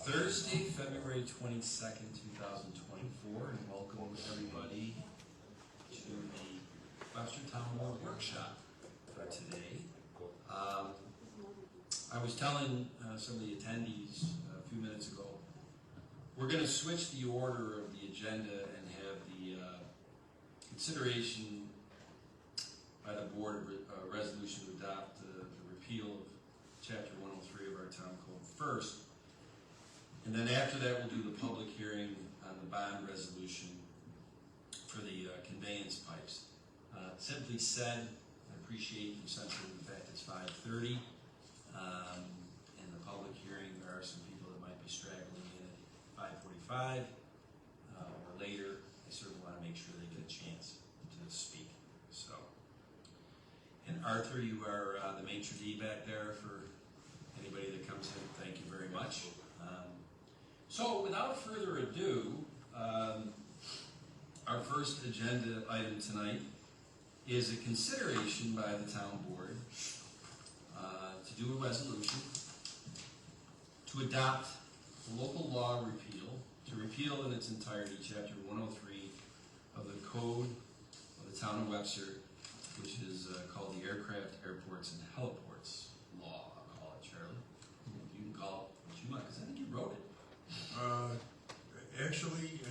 Thursday, February 22nd, 2024, and welcome everybody to the Webster Town Board Workshop for today. I was telling some of the attendees a few minutes ago, we're going to switch the order of the agenda and have the consideration by the board of resolution to adopt the repeal of Chapter 103 of our town code first. And then after that, we'll do the public hearing on the bond resolution for the conveyance pipes. Simply said, I appreciate you sensing the fact it's 5:30. And the public hearing, there are some people that might be straggling in at 5:45 or later. I certainly want to make sure they get a chance to speak. So, and Arthur, you are the maitre d' back there for anybody that comes in. Thank you very much. So without further ado, our first agenda item tonight is a consideration by the town board to do a resolution to adopt the local law to repeal in its entirety Chapter 103 of the Code of the Town of Webster, which is called the Aircraft, Airports, and Heliports Law. I'll call it, Charlie. You can call it what you want, because I think you wrote it. Actually,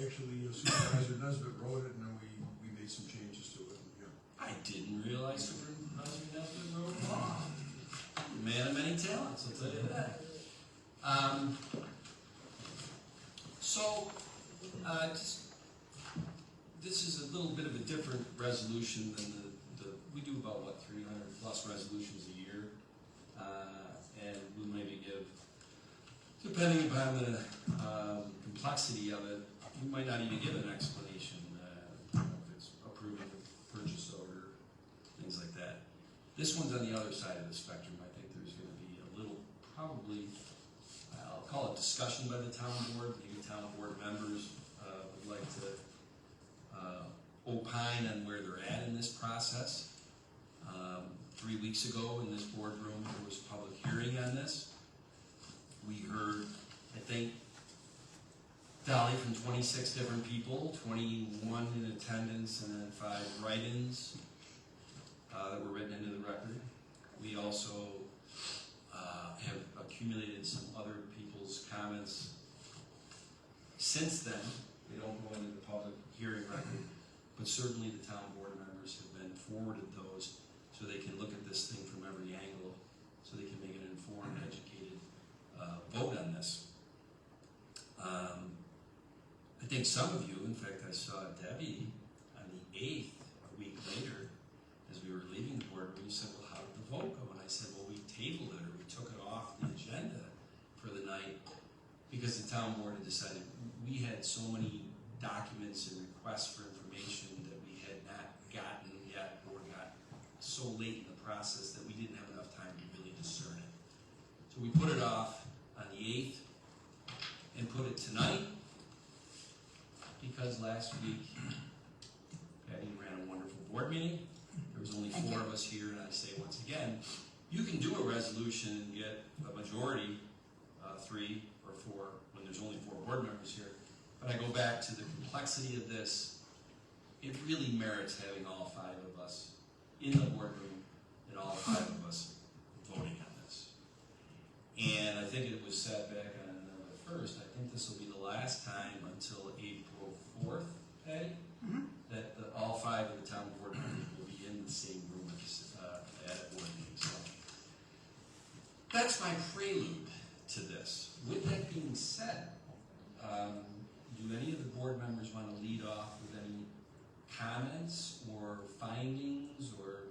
Supervisor Nesbitt wrote it, and then we made some changes to it. Yeah. I didn't realize Supervisor Nesbitt wrote a law. Man of many talents, I'll tell you that. This is a little bit of a different resolution than we do about, 300 plus resolutions a year. And we'll maybe give, depending upon the complexity of it, we might not even give an explanation if it's approving a purchase order, things like that. This one's on the other side of the spectrum. I think there's going to be a little, probably, I'll call it discussion by the town board. Maybe town board members would like to opine on where they're at in this process. 3 weeks ago in this boardroom, there was a public hearing on this. We heard, I think, Dolly, from 26 different people, 21 in attendance, and then 5 write-ins that were written into the record. We also have accumulated some other people's comments since then. They don't go into the public hearing record, but certainly the town board members have been forwarded those so they can look at this thing from every angle, so they can make an informed, educated vote on this. I think some of you, in fact, I saw Debbie on the 8th, a week later, as we were leaving the boardroom, you said, well, how did the vote go? And I said, well, we tabled it, or we took it off the agenda for the night, because the town board had decided we had so many documents and requests for information that we had not gotten yet, or got so late in the process that we didn't have enough time to really discern it. So we put it off on the 8th and put it tonight, because last week Patty ran a wonderful board meeting. There was only 4 of us here, and I say once again, you can do a resolution and get a majority, 3 or 4, when there's only 4 board members here. But I go back to the complexity of this. It really merits having all 5 of us in the boardroom and all 5 of us voting on this. And I think it was said back on the 1st, I think this will be the last time until April 4th, Patty, that all 5 of the town board members will be in the same room at a board meeting. So that's my prelude to this. With that being said, do any of the board members want to lead off with any comments or findings or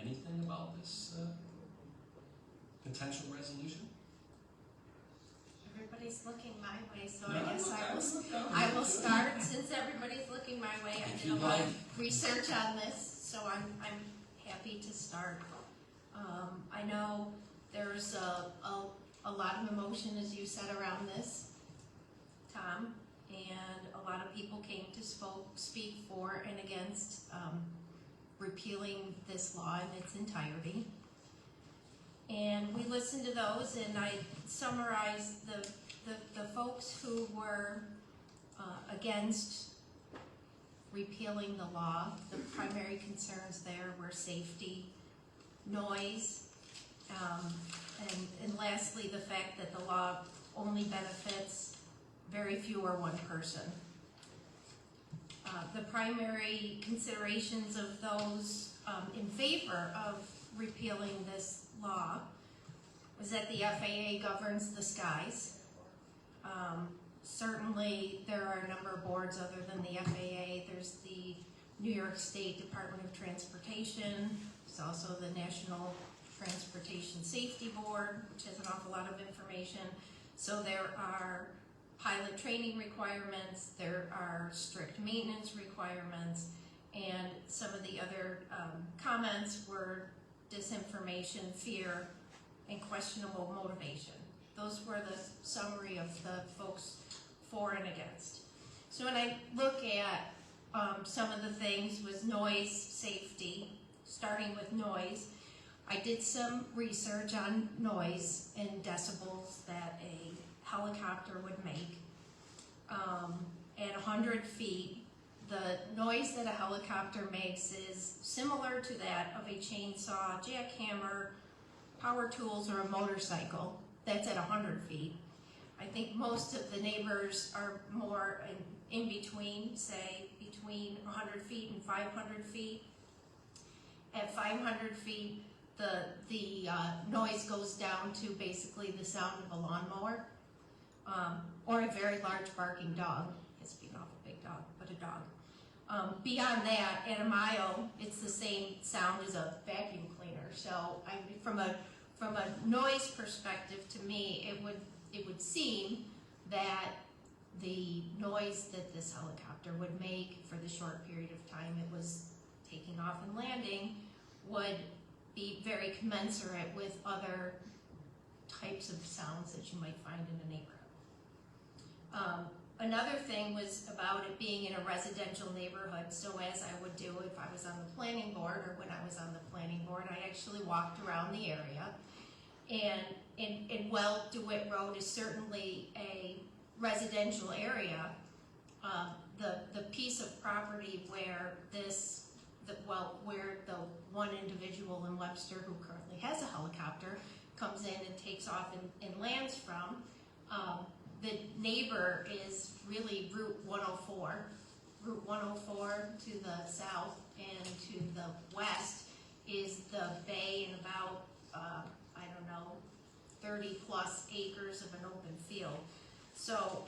anything about this potential resolution? Everybody's looking my way, so I guess I will start. Since everybody's looking my way, I did a lot of research on this, so I'm happy to start. I know there's a lot of emotion, as you said, around this, Tom, and a lot of people came to speak for and against repealing this law in its entirety. And we listened to those, and I summarized the folks who were against repealing the law. The primary concerns there were safety, noise, and lastly, the fact that the law only benefits very few or one person. The primary considerations of those in favor of repealing this law was that the FAA governs the skies. Certainly there are a number of boards other than the FAA. There's the New York State Department of Transportation. There's also the National Transportation Safety Board, which has an awful lot of information. So there are pilot training requirements, there are strict maintenance requirements, and some of the other comments were disinformation, fear, and questionable motivation. Those were the summary of the folks for and against. So when I look at some of the things was noise, safety, starting with noise, I did some research on noise and decibels that a helicopter would make. At 100 feet, the noise that a helicopter makes is similar to that of a chainsaw, jackhammer, power tools, or a motorcycle. That's at 100 feet. I think most of the neighbors are more in between, say between 100 feet and 500 feet. At 500 feet, the noise goes down to basically the sound of a lawnmower, or a very large barking dog. It's being awful big dog, but a dog. Beyond that, at a mile, it's the same sound as a vacuum cleaner. So from a noise perspective, to me, it would seem that the noise that this helicopter would make for the short period of time it was taking off and landing would be very commensurate with other types of sounds that you might find in a neighborhood. Another thing was about it being in a residential neighborhood, so as I would do if I was on the planning board, or when I was on the planning board, I actually walked around the area. And while DeWitt Road is certainly a residential area, the piece of property where where the one individual in Webster who currently has a helicopter comes in and takes off and lands from, the neighbor is really Route 104. Route 104 to the south and to the west is the bay and about, 30 plus acres of an open field. So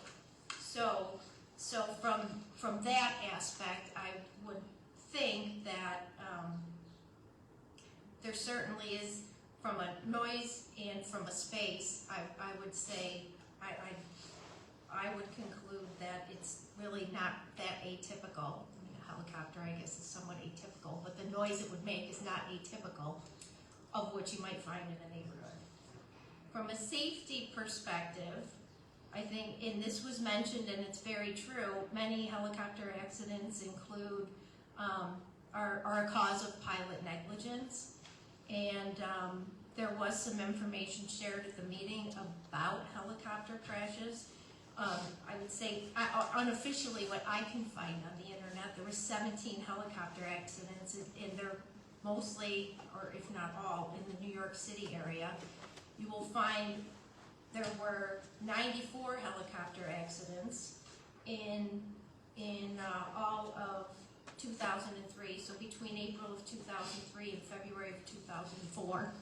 from that aspect, I would think that there certainly is, from a noise and from a space, I would say, I would conclude that it's really not that atypical. I mean, a helicopter, I guess, is somewhat atypical, but the noise it would make is not atypical of what you might find in a neighborhood. From a safety perspective, I think, and this was mentioned and it's very true, many helicopter accidents include, are a cause of pilot negligence. And there was some information shared at the meeting about helicopter crashes. I would say, unofficially, what I can find on the internet, there were 17 helicopter accidents, and they're mostly, or if not all, in the New York City area. You will find there were 94 helicopter accidents in all of 2003. So between April of 2003 and February of 2004,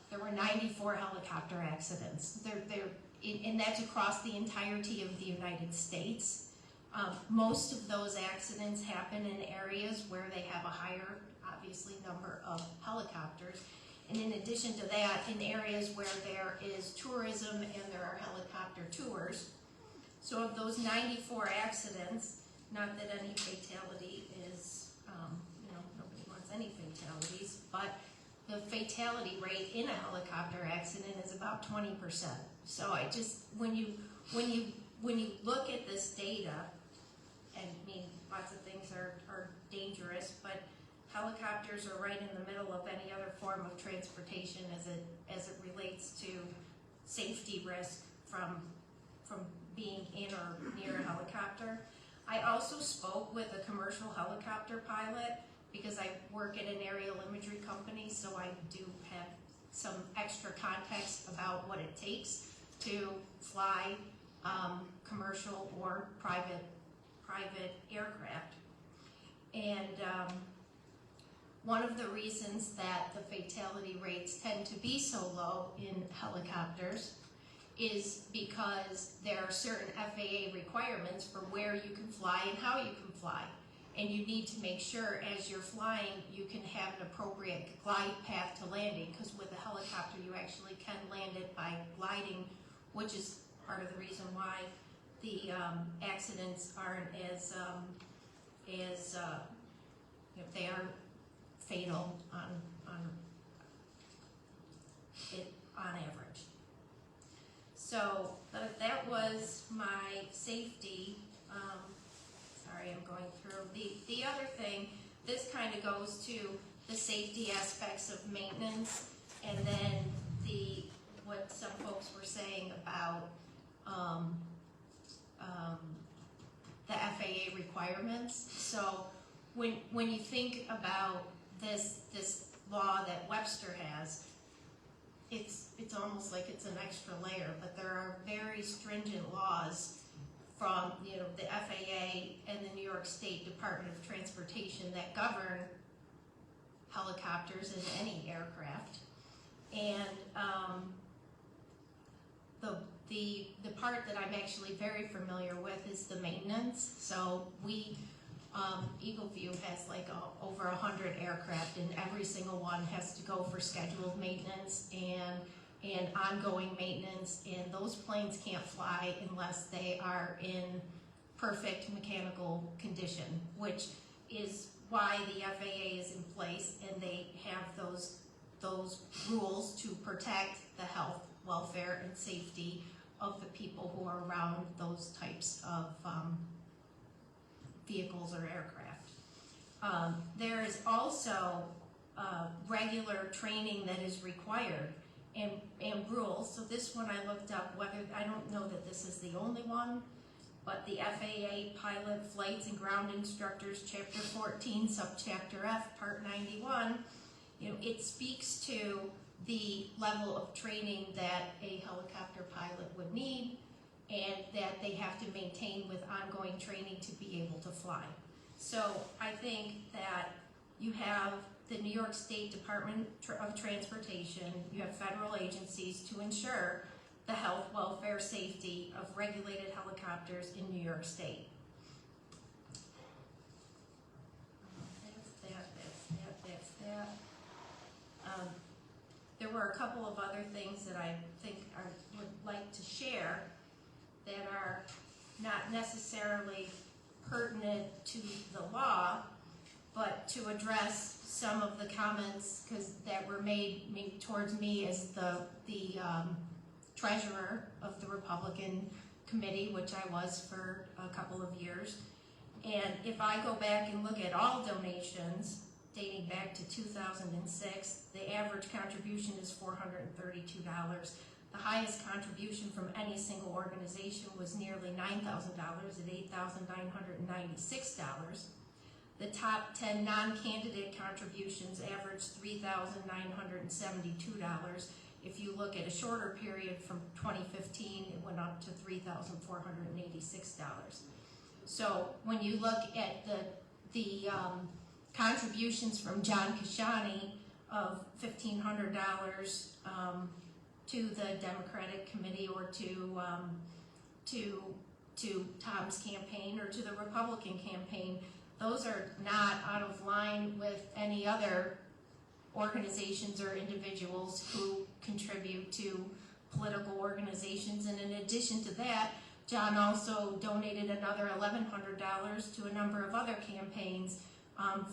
there were 94 helicopter accidents. And that's across the entirety of the United States. Most of those accidents happen in areas where they have a higher, obviously, number of helicopters. And in addition to that, in areas where there is tourism and there are helicopter tours. So of those 94 accidents, not that any fatality is, nobody wants any fatalities, but the fatality rate in a helicopter accident is about 20%. So I just, when you look at this data, and I mean, lots of things are dangerous, but helicopters are right in the middle of any other form of transportation as it relates to safety risk from being in or near a helicopter. I also spoke with a commercial helicopter pilot because I work at an aerial imagery company, so I do have some extra context about what it takes to fly commercial or private aircraft. And one of the reasons that the fatality rates tend to be so low in helicopters is because there are certain FAA requirements for where you can fly and how you can fly. And you need to make sure as you're flying you can have an appropriate glide path to landing, because with a helicopter you actually can land it by gliding, which is part of the reason why the accidents aren't as they aren't fatal on average. So that was my safety. Sorry, I'm going through the other thing. This kind of goes to the safety aspects of maintenance, and then what some folks were saying about the FAA requirements. So when you think about this law that Webster has, it's almost like it's an extra layer, but there are very stringent laws from the FAA and the New York State Department of Transportation that govern helicopters and any aircraft. And the part that I'm actually very familiar with is the maintenance. So Eagle View has like over 100 aircraft, and every single one has to go for scheduled maintenance and ongoing maintenance, and those planes can't fly unless they are in perfect mechanical condition, which is why the FAA is in place, and they have those rules to protect the health, welfare, and safety of the people who are around those types of vehicles or aircraft. There is also regular training that is required and rules. So this one I looked up, I don't know that this is the only one, but the FAA Pilot Flights and Ground Instructors Chapter 14, Subchapter F, Part 91, it speaks to the level of training that a helicopter pilot would need, and that they have to maintain with ongoing training to be able to fly. So I think that you have the New York State Department of Transportation, you have federal agencies to ensure the health, welfare, safety of regulated helicopters in New York State. That's that. There were a couple of other things that I think I would like to share that are not necessarily pertinent to the law, but to address some of the comments that were made towards me as the treasurer of the Republican Committee, which I was for a couple of years. And if I go back and look at all donations dating back to 2006, the average contribution is $432. The highest contribution from any single organization was nearly $9,000 at $8,996. The top 10 non-candidate contributions averaged $3,972. If you look at a shorter period from 2015, it went up to $3,486. So when you look at the contributions from John Kashani of $1,500 to the Democratic Committee, or to Tom's campaign, or to the Republican campaign, those are not out of line with any other organizations or individuals who contribute to political organizations. And in addition to that, John also donated another $1,100 to a number of other campaigns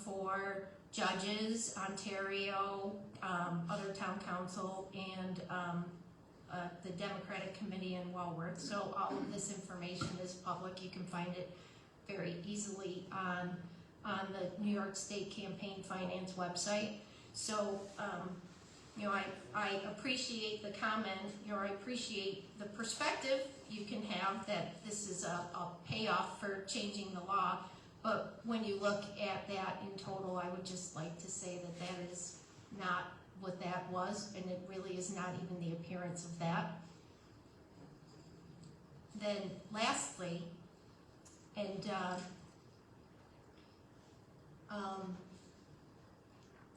for judges, Ontario, other town council, and the Democratic Committee in Walworth. So all of this information is public. You can find it very easily on on the New York State Campaign Finance website. So, I appreciate the comment, I appreciate the perspective you can have that this is a payoff for changing the law. But when you look at that in total, I would just like to say that that is not what that was, and it really is not even the appearance of that. Then lastly, and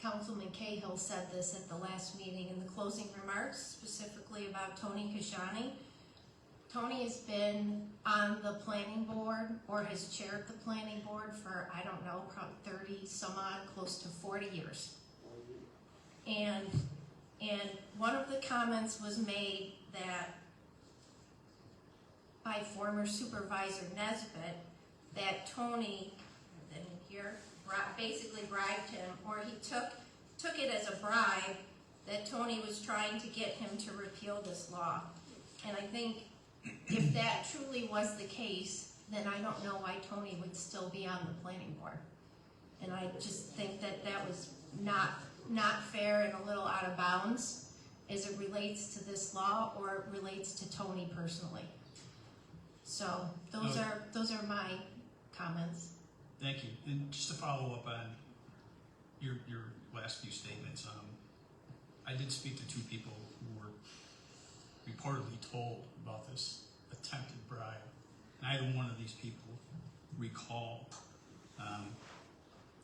Councilman Cahill said this at the last meeting in the closing remarks, specifically about Tony Kashani. Tony has been on the planning board, or has chaired the planning board for, I don't know, probably 30 some odd, close to 40 years. And one of the comments was made that by former Supervisor Nesbitt, that Tony, then here, basically bribed him, or he took it as a bribe that Tony was trying to get him to repeal this law. And I think if that truly was the case, then I don't know why Tony would still be on the planning board. And I just think that that was not fair and a little out of bounds as it relates to this law or it relates to Tony personally. So those are my comments. Thank you. And just to follow up on your last few statements, I did speak to two people who were reportedly told about this attempted bribe. Neither one of these people recall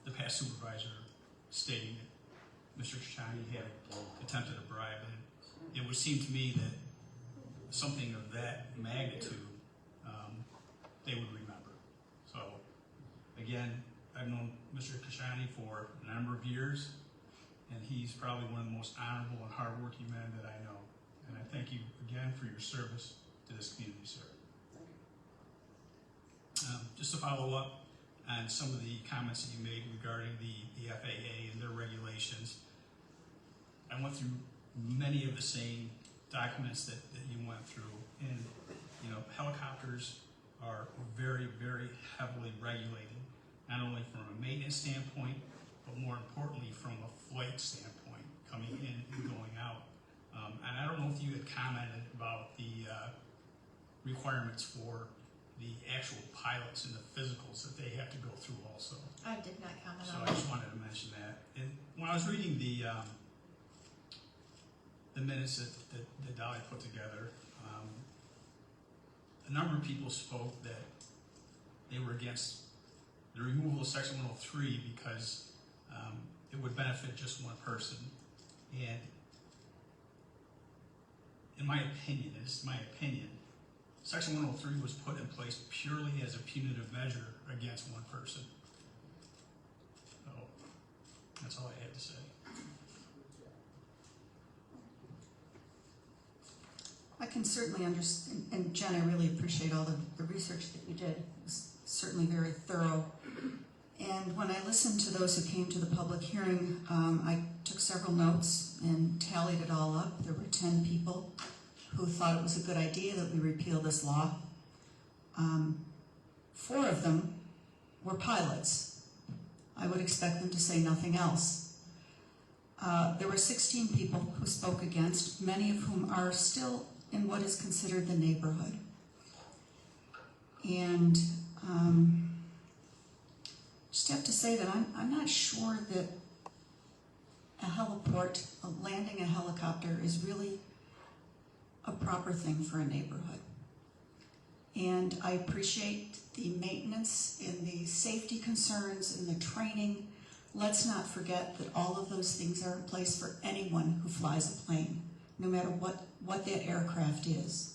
the past supervisor stating that Mr. Kashani had attempted a bribe, and it would seem to me that something of that magnitude they would remember. So again, I've known Mr. Kashani for a number of years, and he's probably one of the most honorable and hardworking men that I know. And I thank you again for your service to this community, sir. Just to follow up on some of the comments that you made regarding the FAA and their regulations, I went through many of the same documents that you went through, and helicopters are very, very heavily regulated, not only from a maintenance standpoint, but more importantly from a flight standpoint, coming in and going out. And I don't know if you had commented about the requirements for the actual pilots and the physicals that they have to go through also. I did not comment So on I that. just wanted to mention that. And when I was reading the minutes that Dolly put together, a number of people spoke that they were against the removal of Section 103 because it would benefit just one person. And in my opinion, Section 103 was put in place purely as a punitive measure against one person. So that's all I had to say. I can certainly understand, and Jen, I really appreciate all the research that you did. It was certainly very thorough. And when I listened to those who came to the public hearing, I took several notes and tallied it all up. There were 10 people who thought it was a good idea that we repeal this law. 4 of them were pilots. I would expect them to say nothing else. There were 16 people who spoke against, many of whom are still in what is considered the neighborhood. And just have to say that I'm not sure that a heliport, landing a helicopter, is really a proper thing for a neighborhood. And I appreciate the maintenance and the safety concerns and the training. Let's not forget that all of those things are in place for anyone who flies a plane, no matter what that aircraft is.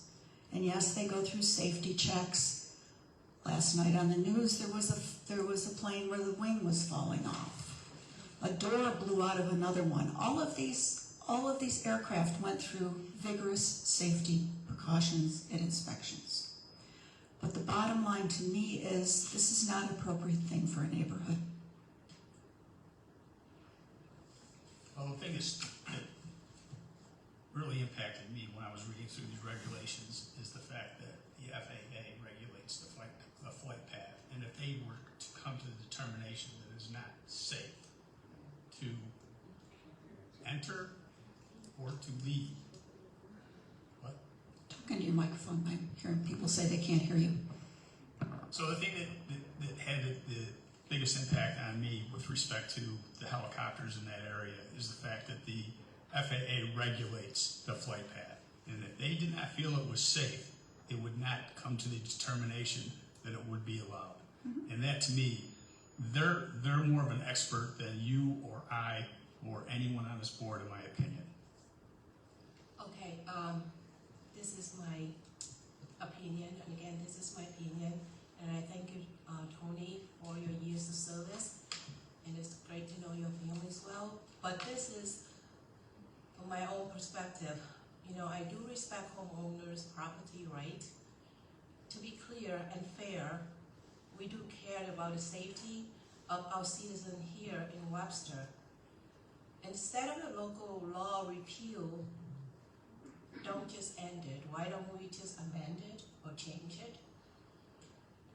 And yes, they go through safety checks. Last night on the news, there was a plane where the wing was falling off. A door blew out of another one. All of these aircraft went through vigorous safety precautions and inspections. But the bottom line to me is this is not an appropriate thing for a neighborhood. Well, the thing that really impacted me when I was reading through these regulations is the fact that the FAA regulates the flight path, and if they were to come to the determination that it is not safe to enter or to leave. What? Talk into your microphone. I'm hearing people say they can't hear you. So the thing that had the biggest impact on me with respect to the helicopters in that area is the fact that the FAA regulates the flight path. And if they did not feel it was safe, it would not come to the determination that it would be allowed. And that, to me, they're more of an expert than you or I or anyone on this board, in my opinion. Okay, this is my opinion, and again, this is my opinion, and I thank you, Tony, for your years of service, and it's great to know your families well, but this is from my own perspective. You know, I do respect homeowners' property right. To be clear and fair, we do care about the safety of our citizens here in Webster. Instead of the local law repeal, don't just end it. Why don't we just amend it or change it?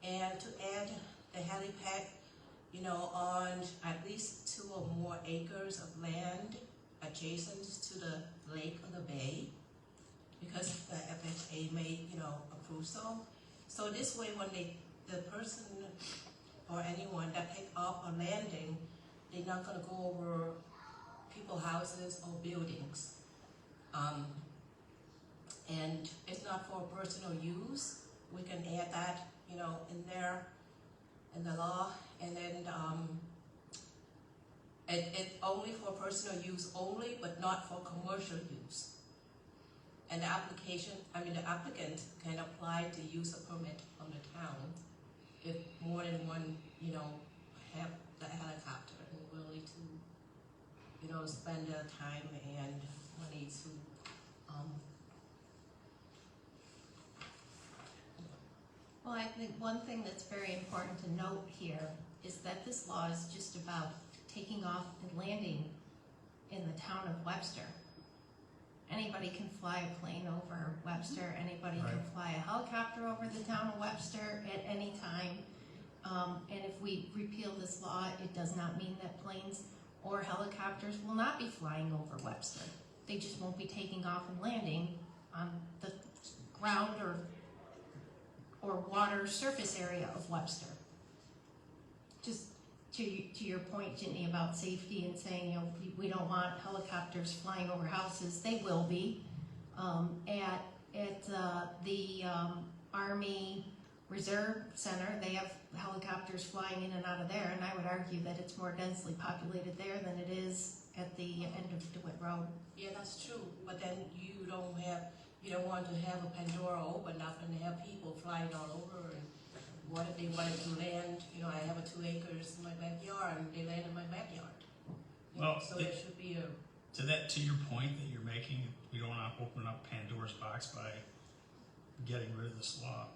And to add the helipad, you know, on at least 2 or more acres of land adjacent to the lake or the bay, because the FAA may, you know, approve so. So this way, when the person or anyone that take off or landing, they're not gonna go over people's houses or buildings. And it's not for personal use. We can add that, you know, in there, in the law, and then it's only for personal use only, but not for commercial use. And the applicant can apply to use a permit from the town if more than one, you know, have the helicopter and willing to, you know, spend their time and money to, Well, I think one thing that's very important to note here is that this law is just about taking off and landing in the town of Webster. Anybody can fly a plane over Webster, anybody can fly a helicopter over the town of Webster at any time. And if we repeal this law, it does not mean that planes or helicopters will not be flying over Webster. They just won't be taking off and landing on the ground or water surface area of Webster. Just to your point, Ginny, about safety and saying, you know, we don't want helicopters flying over houses. They will be. At the Army Reserve Center, they have helicopters flying in and out of there, and I would argue that it's more densely populated there than it is at the end of DeWitt Road. yeah, that's true. But then you don't want to have a Pandora open up and have people flying all over. And what if they wanted to land? You know, I have 2 acres in my backyard, and they land in my backyard. Well, so there should be a. To your point that you're making, we don't want to open up Pandora's box by getting rid of this law.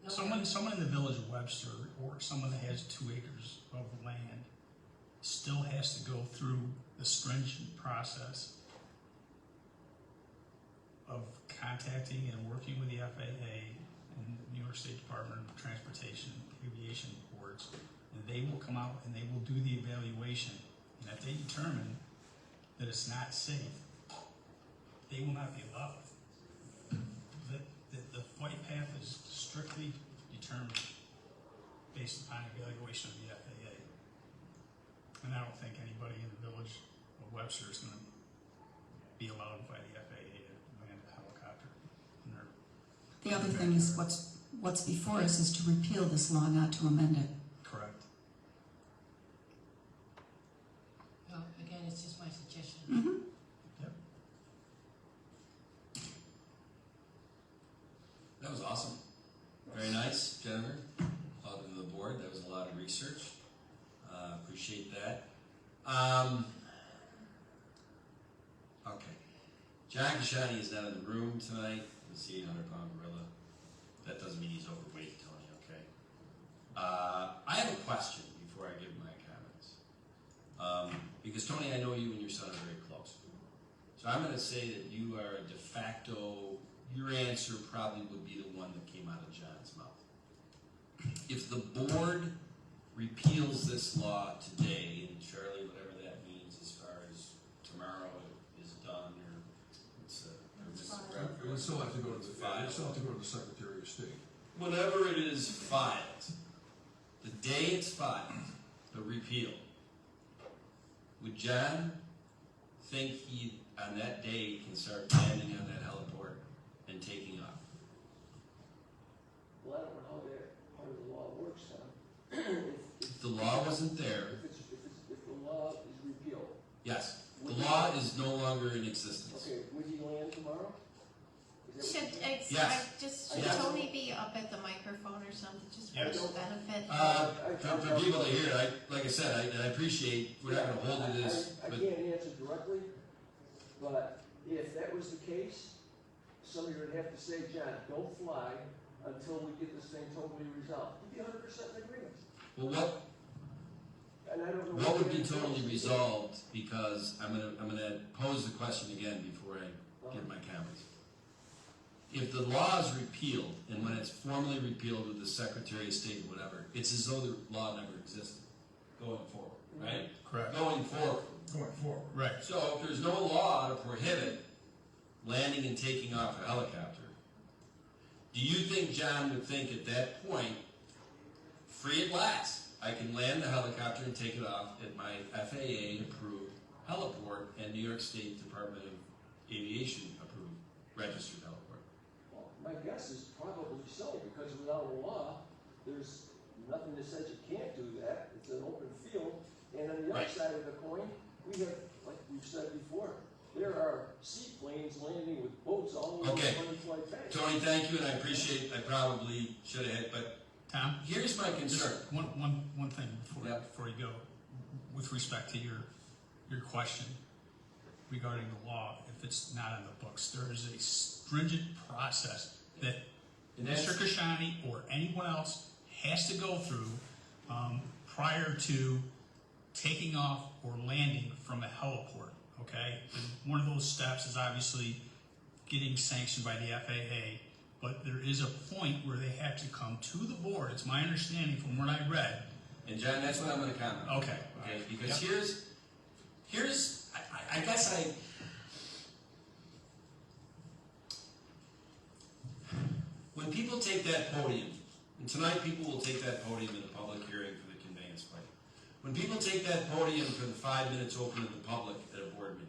No, Someone in the village of Webster, or someone that has 2 acres of land, still has to go through the stringent process of contacting and working with the FAA and the New York State Department of Transportation Aviation Boards, and they will come out and they will do the evaluation. And if they determine that it's not safe, they will not be allowed. The flight path is strictly determined based upon evaluation of the FAA. And I don't think anybody in the village of Webster is going to be allowed by the FAA to land a helicopter. The other thing is what's before us is to repeal this law, not to amend it. Correct. Well, again, it's just my suggestion. Mm-hmm. Yep. That was awesome. Very nice, Jennifer. Welcome to the board. That was a lot of research. Appreciate that. Okay. John Kashani is not in the room tonight. He's the 800-pound gorilla. That doesn't mean he's overweight, Tony, okay? I have a question before I give my comments. Because, Tony, I know you and your son are very close. So I'm going to say that you are a de facto, your answer probably would be the one that came out of John's mouth. If the board repeals this law today, and Charlie, whatever that means as far as tomorrow is done, or it's It's or fine. It would still have to go to the, Filed. it would still have to go to the Secretary of State. whenever it is filed, the day it's filed, the repeal, would John think he, on that day, can start landing on that heliport and taking off? Well, I don't know how that part of the law works, Tom. If the law wasn't there, If the law is repealed, yes, the law is no longer in existence. okay, would he land tomorrow? Is that Should, what you- Yes. should Yes. Tony be up at the microphone or something, just for Yes. his benefit? For people to hear, like I said, I appreciate, we're not gonna hold you to this, I but can't answer directly, but if that was the case, somebody would have to say, John, don't fly until we get this thing totally resolved. He'd be 100% in agreement. well, what And I don't know. What would the be answer totally is. resolved, because I'm gonna pose the question again before I give my comments. If the law is repealed, and when it's formally repealed with the Secretary of State or whatever, it's as though the law never existed going forward, right? Correct. Going forward. Going forward. Right. So if there's no law to prohibit landing and taking off a helicopter, do you think John would think at that point, free at last, I can land the helicopter and take it off at my FAA-approved heliport and New York State Department of Aviation-approved registered heliport? Well, my guess is probably so, because without a law, there's nothing that says you can't do that. It's an open field. And on the other Right. side of the coin, we have, like we've said before, there are seaplanes landing with boats all over Okay. the Butterfly Bay. Tony, thank you, and I appreciate, I probably should have hit, but Tom? here's my Just concern. one thing Yeah. before you go, with respect to your question regarding the law, if it's not on the books, there is a stringent process that And that's- Mr. Kashani or anyone else has to go through prior to taking off or landing from a heliport, okay? And one of those steps is obviously getting sanctioned by the FAA, but there is a point where they have to come to the board, it's my understanding from what I read. And John, that's what I'm gonna comment on. Okay. Okay, because Yep. I guess when people take that podium, and tonight people will take that podium in a public hearing for the conveyance plan. When people take that podium for the 5 minutes open to the public at a board meeting,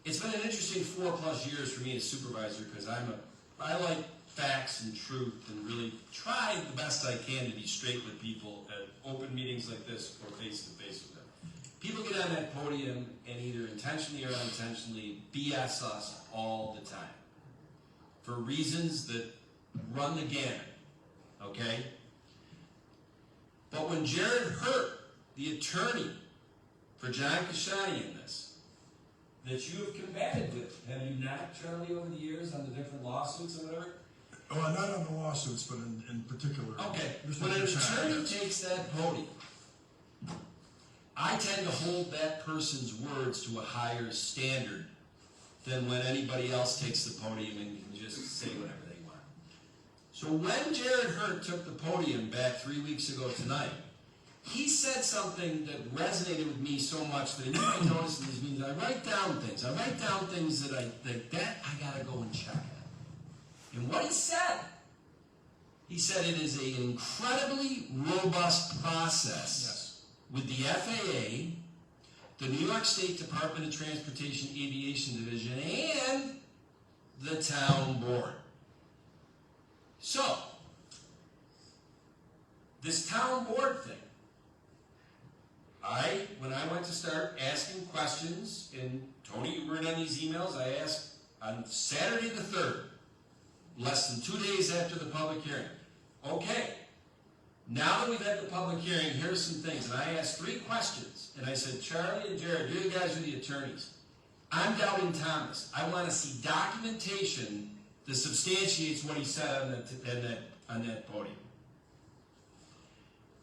it's been an interesting 4+ years for me as supervisor, because I like facts and truth and really try the best I can to be straight with people at open meetings like this or face to face with them. People get on that podium and either intentionally or unintentionally BS us all the time for reasons that run the gamut, okay? But when Jared Hurt, the attorney for John Kashani in this, that you have combated with, have you not, Charlie, over the years on the different lawsuits or whatever? Well, not on the lawsuits, but in particular. Okay, Mr. when an Kashani. attorney takes that podium, I tend to hold that person's words to a higher standard than when anybody else takes the podium and can just say whatever they want. So when Jared Hurt took the podium back 3 weeks ago tonight, he said something that resonated with me so much that, you might notice in these meetings, I write down things. I write down things that I gotta go and check on. And what he said it is an incredibly robust process Yes. with the FAA, the New York State Department of Transportation Aviation Division, and the town board. So, this town board thing, when I went to start asking questions, and Tony, you were in on these emails, I asked on Saturday the 3rd, less than 2 days after the public hearing, okay, now that we've had the public hearing, here's some things. And I asked 3 questions. And I said, Charlie and Jared, you guys are the attorneys. I'm doubting Thomas. I want to see documentation that substantiates what he said on that podium.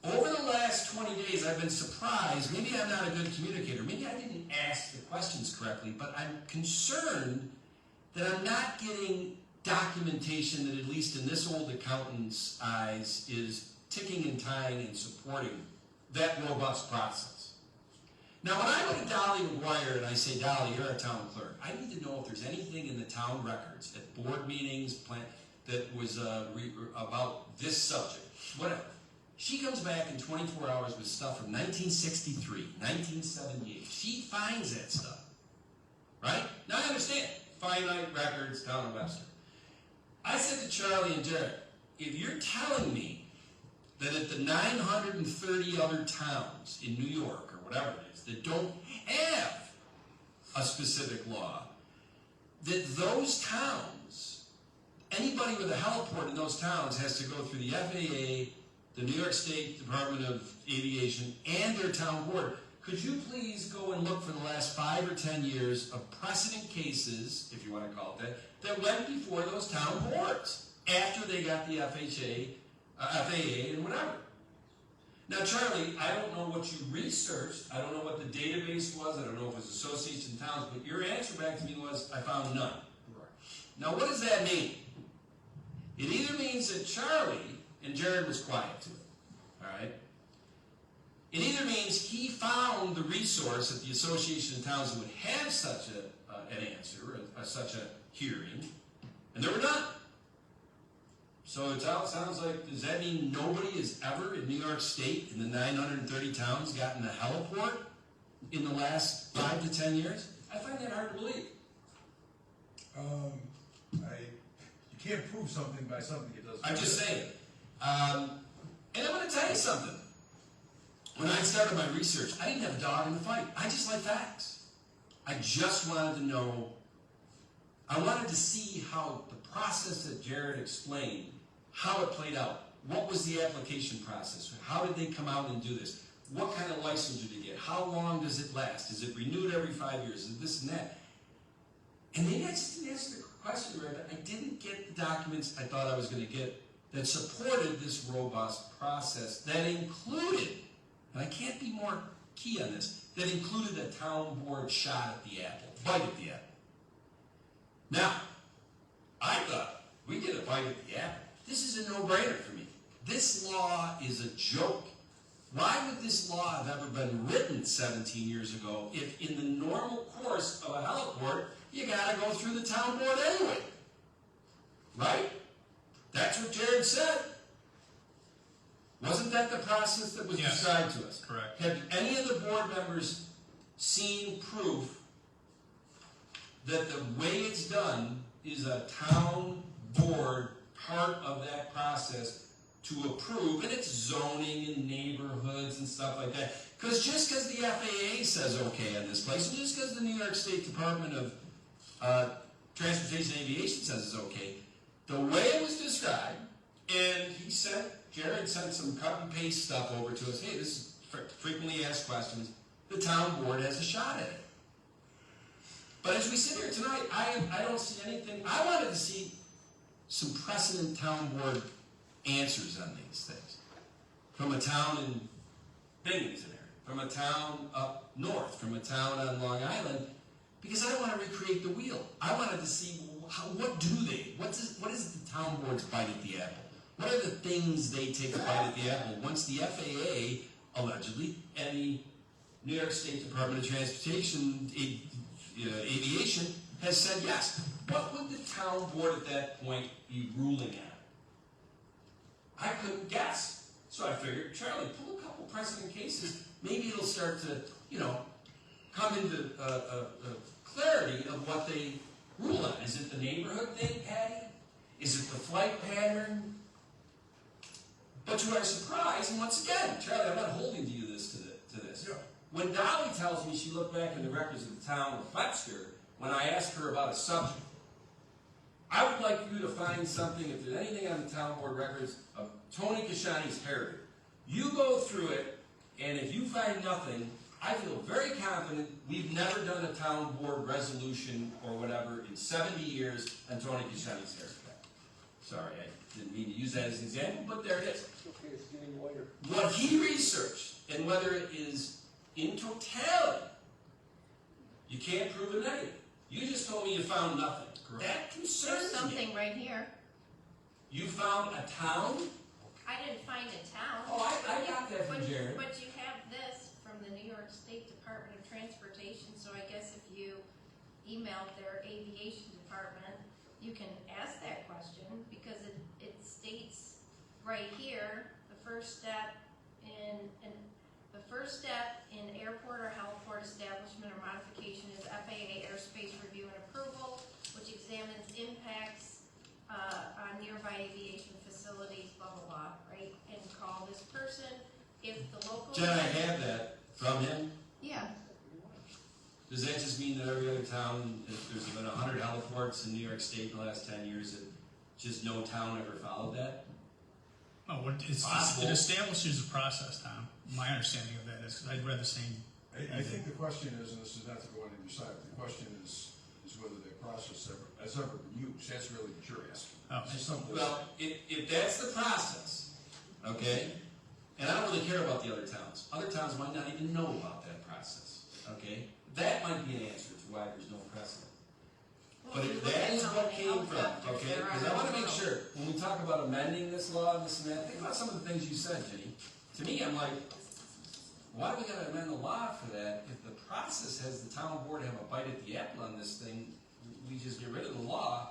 Over the last 20 days, I've been surprised. Maybe I'm not a good communicator. Maybe I didn't ask the questions correctly, but I'm concerned that I'm not getting documentation that, at least in this old accountant's eyes, is ticking and tying and supporting that robust process. Now, when I go to Dolly McGuire and I say, Dolly, you're our town clerk, I need to know if there's anything in the town records, at board meetings, that was about this subject, whatever. She comes back in 24 hours with stuff from 1963, 1978. She finds that stuff, right? Now I understand, finite records, town of Webster. I said to Charlie and Jared, if you're telling me that at the 930 other towns in New York, or whatever it is, that don't have a specific law, that those towns, anybody with a heliport in those towns has to go through the FAA, the New York State Department of Aviation, and their town board. Could you please go and look for the last 5 or 10 years of precedent cases, if you want to call it that went before those town boards after they got the FAA and whatever. Now, Charlie, I don't know what you researched. I don't know what the database was. I don't know if it was associations and towns, but your answer back to me was, I found none. Now, what does that mean? It either means that Charlie, and Jared was quiet to it, all right? It either means he found the resource at the Association of Towns that would have such an answer, such a hearing, and there were none. So it sounds like, does that mean nobody has ever in New York State, in the 930 towns, gotten a heliport in the last 5 to 10 years? I find that hard to believe. You can't prove something by something it doesn't. I'm just saying. And I'm going to tell you something. When I started my research, I didn't have a dog in the fight. I just like facts. I just wanted to know, I wanted to see how the process that Jared explained, how it played out. What was the application process? How did they come out and do this? What kind of license did they get? How long does it last? Is it renewed every 5 years? Is it this and that? And maybe I just didn't answer the question right. I didn't get the documents I thought I was going to get that supported this robust process that included, and I can't be more key on this, that included a town board shot at the apple, bite at the apple. Now, I thought, we get a bite at the apple. This is a no-brainer for me. This law is a joke. Why would this law have ever been written 17 years ago if in the normal course of a heliport, you got to go through the town board anyway? Right? That's what Jared said. Wasn't that the process that was described to us? Correct. Have any of the board members seen proof that the way it's done is a town board part of that process to approve, and it's zoning and neighborhoods and stuff like that? Because just because the FAA says okay on this place, and just because the New York State Department of Transportation and Aviation says it's okay, the way it was described, and Jared sent some cut and paste stuff over to us. Hey, this is frequently asked questions. The town board has a shot at it. But as we sit here tonight, I don't see anything. I wanted to see some precedent town board answers on these things. From a town in Binghamton area, from a town up north, from a town on Long Island, because I don't want to recreate the wheel. I wanted to see what do they, what is the town board's bite at the apple? What are the things they take a bite at the apple once the FAA, allegedly, and the New York State Department of Transportation, Aviation, has said yes. What would the town board at that point be ruling at? I couldn't guess. So I figured, Charlie, pull a couple precedent cases. Maybe it'll start to, come into clarity of what they rule on. Is it the neighborhood thing, Patty? Is it the flight pattern? But to our surprise, and once again, Charlie, I'm not holding to you to this. Yeah. When Dolly tells me she looked back in the records of the town of Webster, when I asked her about a subject, I would like you to find something, if there's anything on the town board records of Tony Kashani's heritage. You go through it, and if you find nothing, I feel very confident we've never done a town board resolution or whatever in 70 years on Tony Kashani's heritage. Sorry, I didn't mean to use that as an example, but there it is. Okay, it's getting later. What he researched, and whether it is in totality, you can't prove a negative. You just told me you found nothing. Correct. That concerns There's me. something right here. You found a town? I didn't find a town. Oh, I got that from But- Jared. But you have this from the New York State Department of Transportation, so I guess if you emailed their aviation department, you can ask that question, because it states right here, the first step in airport or heliport establishment or modification is FAA airspace review and approval, which examines impacts on nearby aviation facilities, blah, blah, blah, right? And call this person. If the local. Jen, I have that from him. Yeah, Does that just mean that every other town, if there's been 100 heliports in New York State in the last 10 years, that just no town ever followed that? Oh, it establishes a process, Tom. My understanding of that is, because I'd read the same. I think the question is, and this is not to go on either side, but the question is whether that process has ever been used. That's really what you're asking. Oh. Is it something- Well, if that's the process, okay, and I don't really care about the other towns. Other towns might not even know about that process, okay? That might be an answer to why there's no precedent. But if that is what came from, okay, because I want to make sure, when we talk about amending this law and this and that, think about some of the things you said, Jenny. To me, I'm like, why do we gotta amend the law for that? If the process has the town board have a bite at the apple on this thing, we just get rid of the law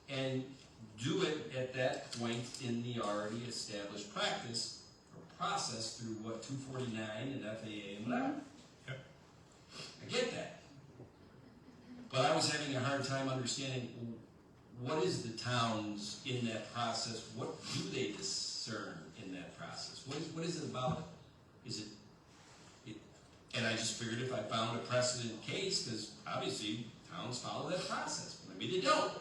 and do it at that point in the already established practice or process through what, 249 and FAA and whatever. Yep. I get that. But I was having a hard time understanding what is the towns in that process, what do they discern in that process? What is it about it? Is it, and I just figured if I found a precedent case, because obviously towns follow that process, maybe they don't.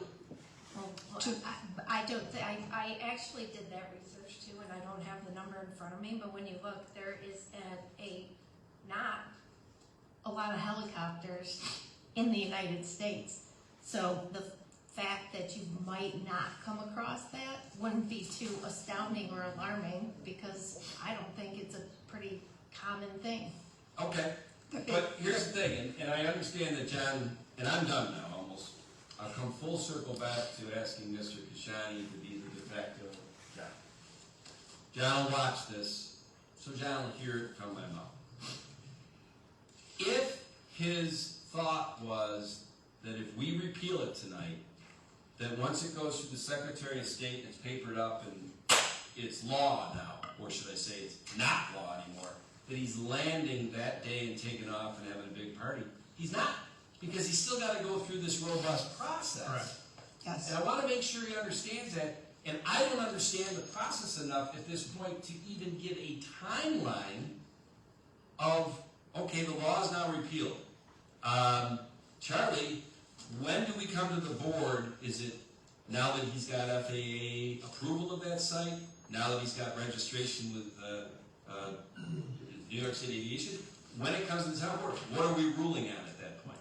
I don't think, I actually did that research too, and I don't have the number in front of me, but when you look, there is not a lot of helicopters in the United States. So the fact that you might not come across that wouldn't be too astounding or alarming, because I don't think it's a pretty common thing. Okay, but here's the thing, and I understand that John, and I'm done now almost. I'll come full circle back to asking Mr. Kashani to be the de facto John. John will watch this, so John will hear it from my mouth. If his thought was that if we repeal it tonight, that once it goes through the Secretary of State and it's papered up and it's law now, or should I say it's not law anymore, that he's landing that day and taking off and having a big party. He's not, because he's still got to go through this robust process. Right. Yes. And I want to make sure he understands that, and I don't understand the process enough at this point to even get a timeline of, okay, the law is now repealed. Charlie, when do we come to the board? Is it now that he's got FAA approval of that site? Now that he's got registration with New York City Aviation? When it comes to the town board, what are we ruling on at that point?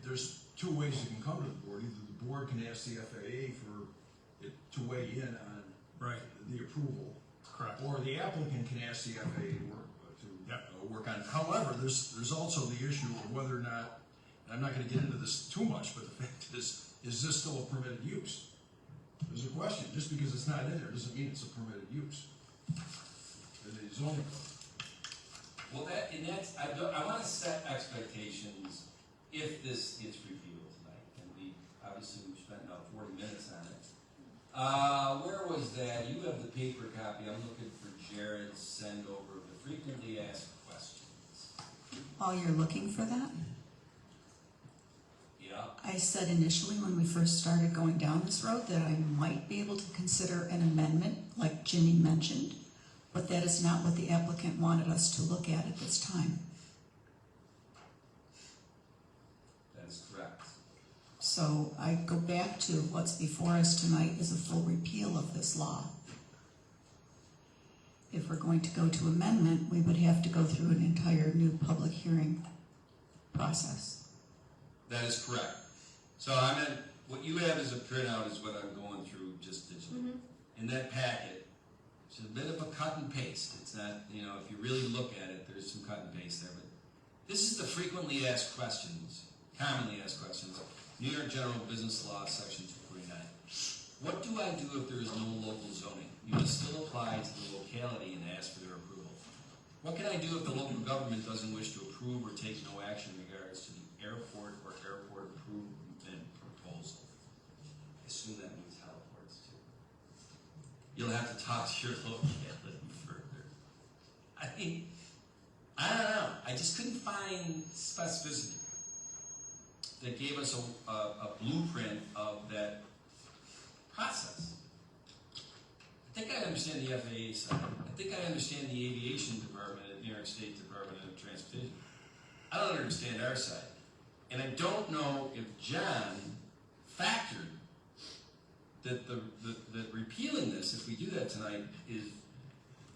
There's two ways it can come to the board. Either the board can ask the FAA for it to weigh in on Right. the approval, Correct. or the applicant can ask the FAA to work on it. However, there's also the issue of whether or not, and I'm not going to get into this too much, but the fact is this still a permitted use? There's a question. Just because it's not in there doesn't mean it's a permitted use. It is only. Well, I want to set expectations if this gets repealed tonight, and we've spent about 40 minutes on it. Where was that? You have the paper copy. I'm looking for Jared's send over of the frequently asked questions. Oh, you're looking for that? Yeah. I said initially when we first started going down this road that I might be able to consider an amendment, like Ginny mentioned, but that is not what the applicant wanted us to look at this time. That is correct. So I go back to what's before us tonight is a full repeal of this law. If we're going to go to amendment, we would have to go through an entire new public hearing process. That is correct. So what you have as a printout is what I'm going through just digitally. In that packet, it's a bit of a cut and paste. It's not, if you really look at it, there's some cut and paste there. But this is the frequently asked questions, commonly asked questions. New York General Business Law, Section 249. What do do I do if there is no local zoning? You must still apply to the locality and ask for their approval. What can I do if the local government doesn't wish to approve or take no action in regards to the airport or airport improvement proposal? I assume that means heliports too. You'll have to talk to your locality further. I mean, I don't know. I just couldn't find specificity that gave us a blueprint of that process. I think I understand the FAA side. I think I understand the aviation department at New York State Department of Transportation. I don't understand our side. And I don't know if John factored that that repealing this, if we do that tonight, is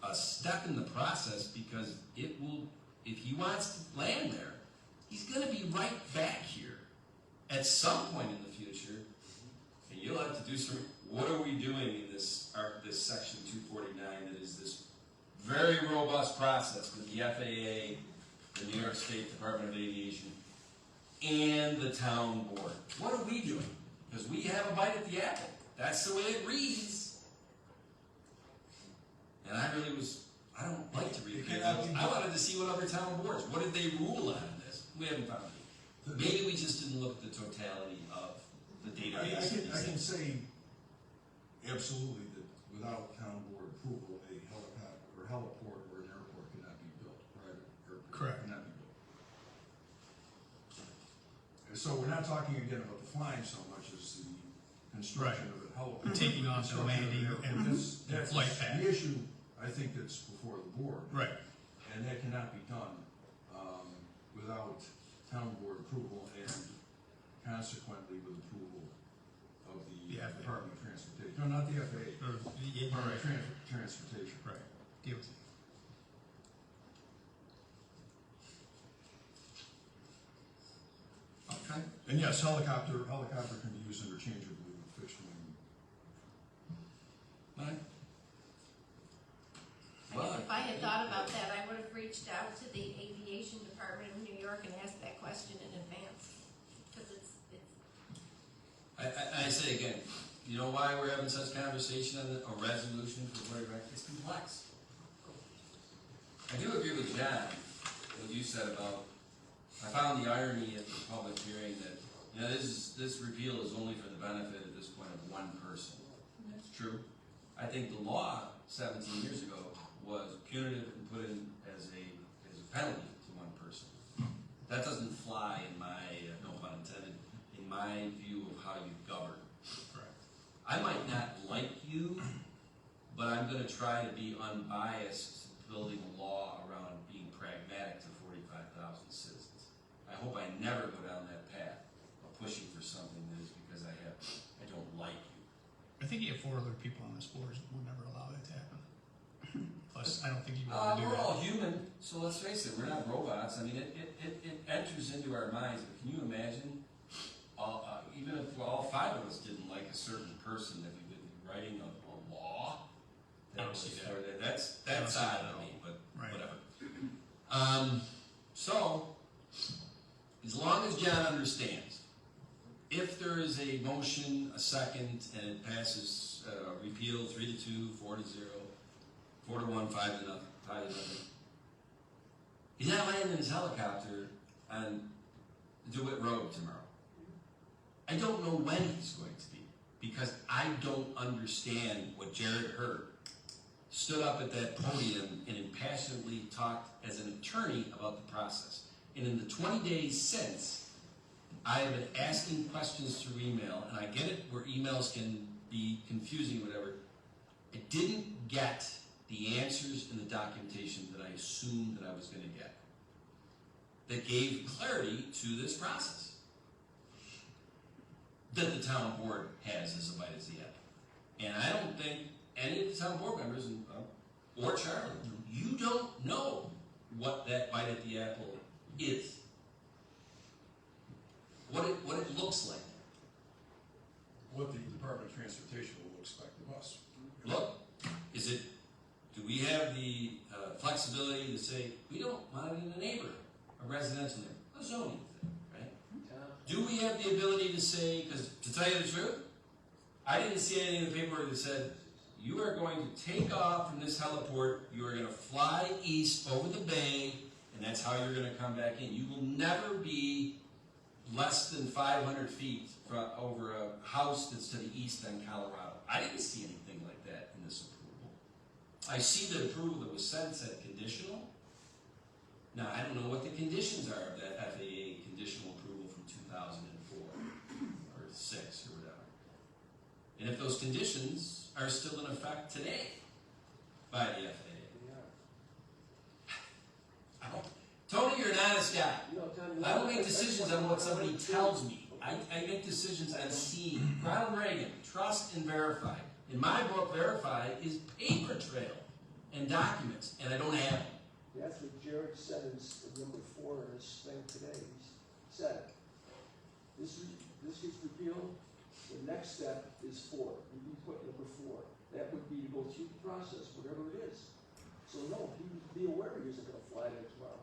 a step in the process, because it will, if he wants to land there, he's gonna be right back here at some point in the future, and you'll have to do some, what are we doing in this section 249 that is this very robust process with the FAA, the New York State Department of Aviation, and the town board? What are we doing? Because we have a bite at the apple. That's the way it reads. And I don't like to read it. I wanted to see what other town boards, what did they rule on in this? We haven't found it. Maybe we just didn't look at the totality of the database. I can say absolutely that without town board approval, a helicopter or heliport or an airport cannot be built. Private airport Correct. cannot be built. And so we're not talking again about the flying so much as the construction of a heliport. Taking off the landing and that's flight path. the issue. I think that's before the board. Right. And that cannot be done without town board approval and consequently with approval of the FAA. Department of Transportation. No, not the FAA. Or, yeah, Department right. of Transportation. Right. DOT. Okay. And yes, helicopter can be used interchangeably with fixed wing. All right. If I had thought about that, I would have reached out to the aviation department of New York and asked that question in advance. Because it's I say again, you know why we're having such conversation on a resolution for the board of directors? It's complex. I do agree with John, what you said about, I found the irony at the public hearing that, you know, this repeal is only for the benefit at this point of one person. That's true. I think the law 17 years ago was punitive and put in as a penalty to one person. That doesn't fly in my, no pun intended, in my view of how you govern. Correct. I might not like you, but I'm going to try to be unbiased, building a law around being pragmatic to 45,000 citizens. I hope I never go down that path of pushing for something that is because I don't like you. I think you have 4 other people on this board that would never allow that to happen. Plus, I don't think you want to do We're that. all human, so let's face it, we're not robots. I mean, it enters into our minds, but can you imagine, even if all 5 of us didn't like a certain person, that we would be writing a law? I don't see that. That's odd to me, but Right. whatever. So, as long as John understands, if there is a motion, a second, and it passes, repeal 3-2, 4-0, 4-1, 5-0, he's not landing his helicopter on DeWitt Road tomorrow. I don't know when he's going to be, because I don't understand what Jared Hurd stood up at that podium and impassionately talked as an attorney about the process. And in the 20 days since, I have been asking questions through email, and I get it where emails can be confusing, whatever. I didn't get the answers in the documentation that I assumed that I was going to get, that gave clarity to this process that the town board has as a bite as the apple. And I don't think any of the town board members, or Charlie, you don't know what that bite at the apple is. What it looks like. What the Department of Transportation will expect of us. Look, do we have the flexibility to say, we don't want it in a neighborhood, a residential neighborhood, a zoning thing, right? Tom? Do we have the ability to say, because to tell you the truth, I didn't see anything in the paperwork that said, you are going to take off from this heliport, you are gonna fly east over the bay, and that's how you're gonna come back in. You will never be less than 500 feet over a house that's to the east on Colorado. I didn't see anything like that in this approval. I see the approval that was said conditional. Now, I don't know what the conditions are of that FAA conditional approval from 2004 or 6 or whatever. And if those conditions are still in effect today by the FAA. I don't, Tony, you're an honest guy. I don't make decisions on what somebody tells me. I make decisions on seeing. Ronald Reagan, trust and verify. In my book, verify is paper trail and documents, and I don't have them. That's what Jared said in number 4 in his thing today. He said, this gets repealed, the next step is 4. You put number 4. That would be to go through the process, whatever it is. So no, he would be aware he isn't going to fly there tomorrow.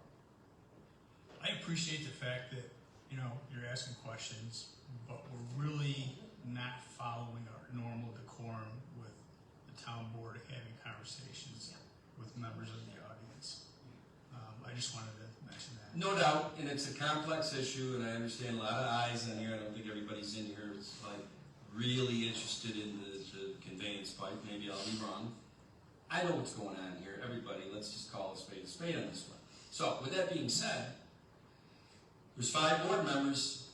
I appreciate the fact that, you know, you're asking questions, but we're really not following our normal decorum with the town board having conversations with members of the audience. I just wanted to mention that. No doubt, and it's a complex issue, and I understand a lot of eyes on here. I don't think everybody's in here is like really interested in the conveyance pipe. Maybe I'll be wrong. I know what's going on here. Everybody, let's just call a spade on this one. So, with that being said, there's 5 board members.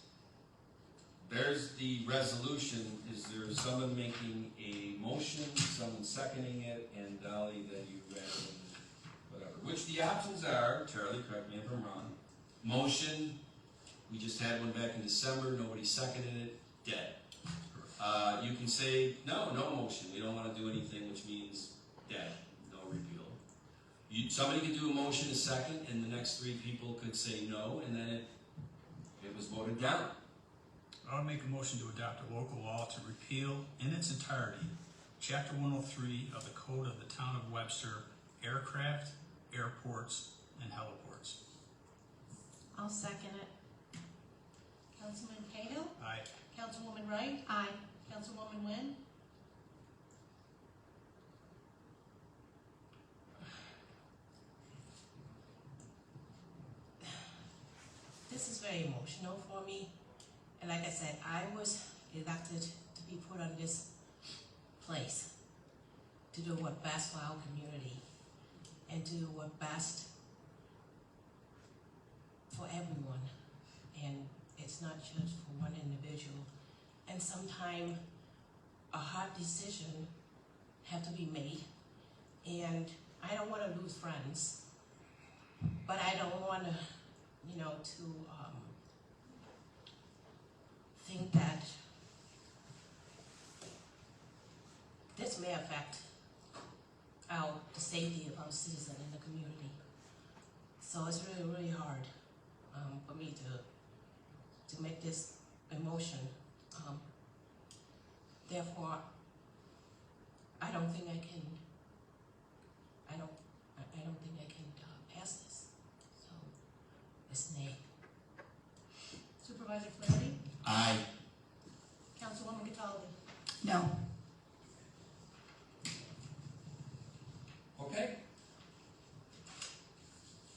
There's the resolution. Is there someone making a motion, someone seconding it, and Dolly, then you read whatever. Which the options are, Charlie, correct me if I'm wrong. Motion, we just had one back in December, nobody seconded it, dead. You can say, no motion, we don't want to do anything, which means dead, no repeal. Somebody could do a motion, a second, and the next 3 people could say no, and then it was voted down. I would make a motion to adopt a local law to repeal in its entirety Chapter 103 of the Code of the Town of Webster, aircraft, airports, and heliports. I'll second it. Councilman Cahill? Aye. Councilwoman Wright? Aye. Councilwoman Nguyen? This is very emotional for me. And like I said, I was elected to be put on this place to do what best for our community and to do what best for everyone. And it's not just for one individual. And sometimes a hard decision have to be made. And I don't want to lose friends, but I don't want to, to think that this may affect the safety of our citizens in the community. So it's really, really hard for me to make this emotion. Therefore, I don't think I can. I don't think I can pass this. So it's nay. Supervisor Flaherty. Aye. Councilwoman Cataldi. No. Okay?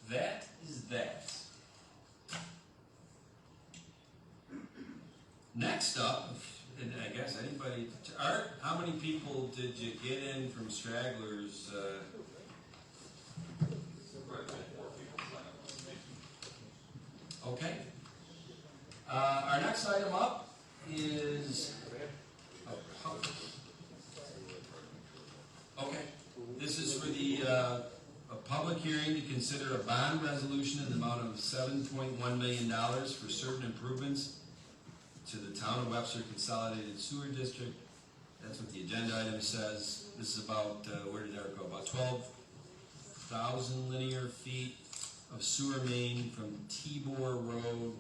That is that. Next up, and I guess anybody, Art, how many people did you get in from stragglers? Okay. Our next item up is, okay, this is for the, a public hearing to consider a bond resolution in the amount of $7.1 million for certain improvements to the Town of Webster Consolidated Sewer District. That's what the agenda item says. This is about, where did that go? About 12,000 linear feet of sewer main from Tibor Road,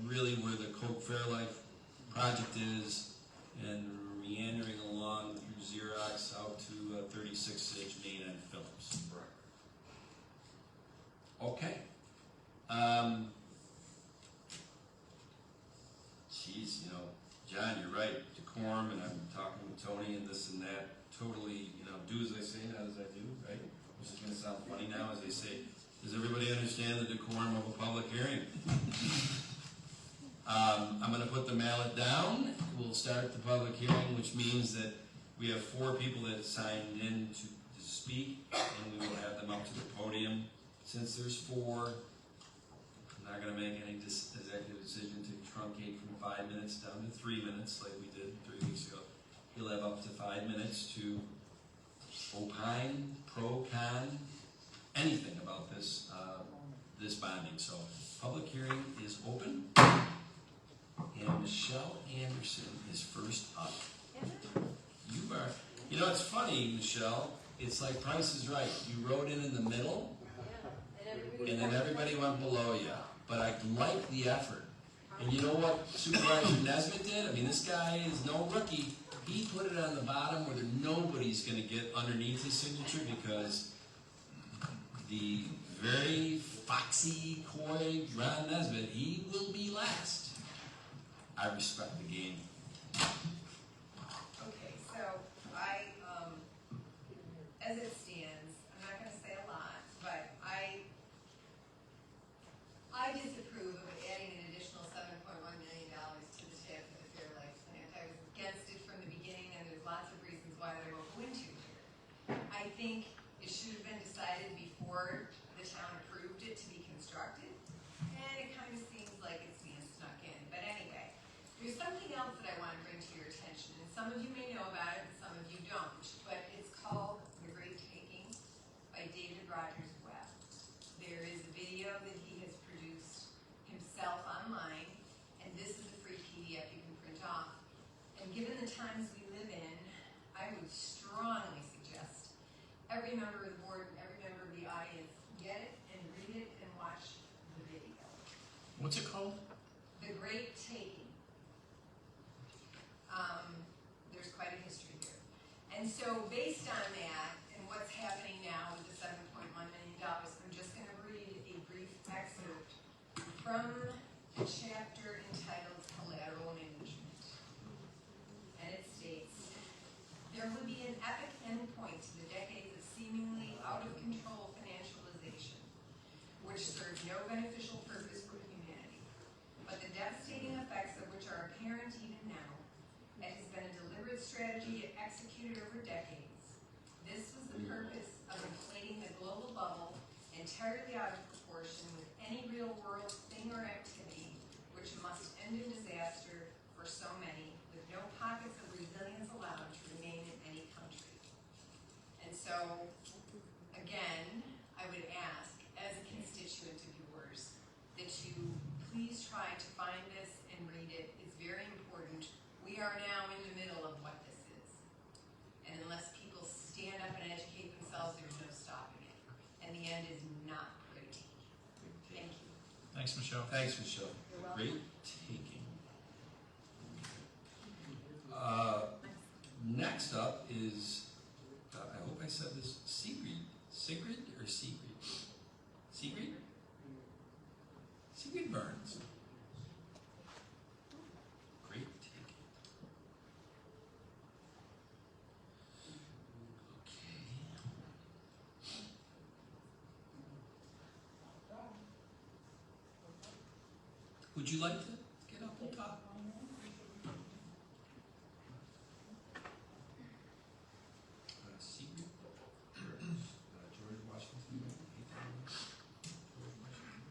really where the Coke Fairlife project is, and meandering along through Xerox out to 36-inch main and Phillips. Okay. Geez, John, you're right. Decorum, and I'm talking this and that, totally, do as I say, not as I do, right? Which is gonna sound funny now as they say, does everybody understand the decorum of a public hearing? I'm gonna put the mallet down, we'll start the public hearing, which means that we have 4 people that signed in to speak, and we will have them up to the podium. Since there's 4, I'm not gonna make any executive decision to truncate from 5 minutes down to 3 minutes like we did 3 weeks ago. You'll have up to 5 minutes to opine, pro, con, anything about this, this bonding. So, public hearing is open, and Michelle Anderson is first up. You are, it's funny, Michelle, it's like Price is Right. You rode in the middle, and then everybody went below you. But I like the effort. And you know what Supervisor Nesbitt did? I mean, this guy is no rookie. He put it on the bottom where nobody's going to get underneath his signature, because the very foxy, coy Ron Nesbitt, he will be last. I respect the game. Okay, so as it stands, I'm not gonna say a lot, but I disapprove of adding an additional $7.1 million to the TIF for the Fairlife plant. I was against it from the beginning, and there's lots of reasons why that I won't go into here. I think it should have been decided before the town approved it to be constructed, and it kind of seems like it's being snuck in. But anyway, there's something else that I want to bring to your attention, and some of you may know about it, and some of you don't, but it's called The Great Taking by David Rogers Webb. There is a video that he has produced himself online, and this is a free PDF you can print off. And given the times we live in, I would strongly suggest every member of the board and every member of the audience get it and read it and watch the video. What's it called? The Great Taking. There's quite a history here. And so based on that and what's happening now with the $7.1 million, I'm just going to read a brief excerpt from the chapter entitled Collateral Management. And it states, there would be an epic endpoint to the decades of seemingly out-of-control financialization, which serves no beneficial purpose for humanity, but the devastating effects of which are apparent even now. It has been a deliberate strategy executed over decades. This was the purpose of inflating the global bubble entirely out of proportion with any real-world thing or activity, which must end in disaster for so many, with no pockets of resilience allowed to remain in any country. And so, again, I would ask, as a constituent of yours, that you please try to find this and read it. It's very important. We are now in the middle of what this is. And unless people stand up and educate themselves, there's no stopping it. And the end is not pretty. Thank you. Thanks, Michelle. Thanks, Michelle. You're welcome. Great taking. Next up is, I hope I said this, Sigrid. Sigrid or Sigrid? Sigrid? Sigrid Burns. Great taking. Okay. Would you like to get up and talk? Sigrid Burns, George Washington. George Washington.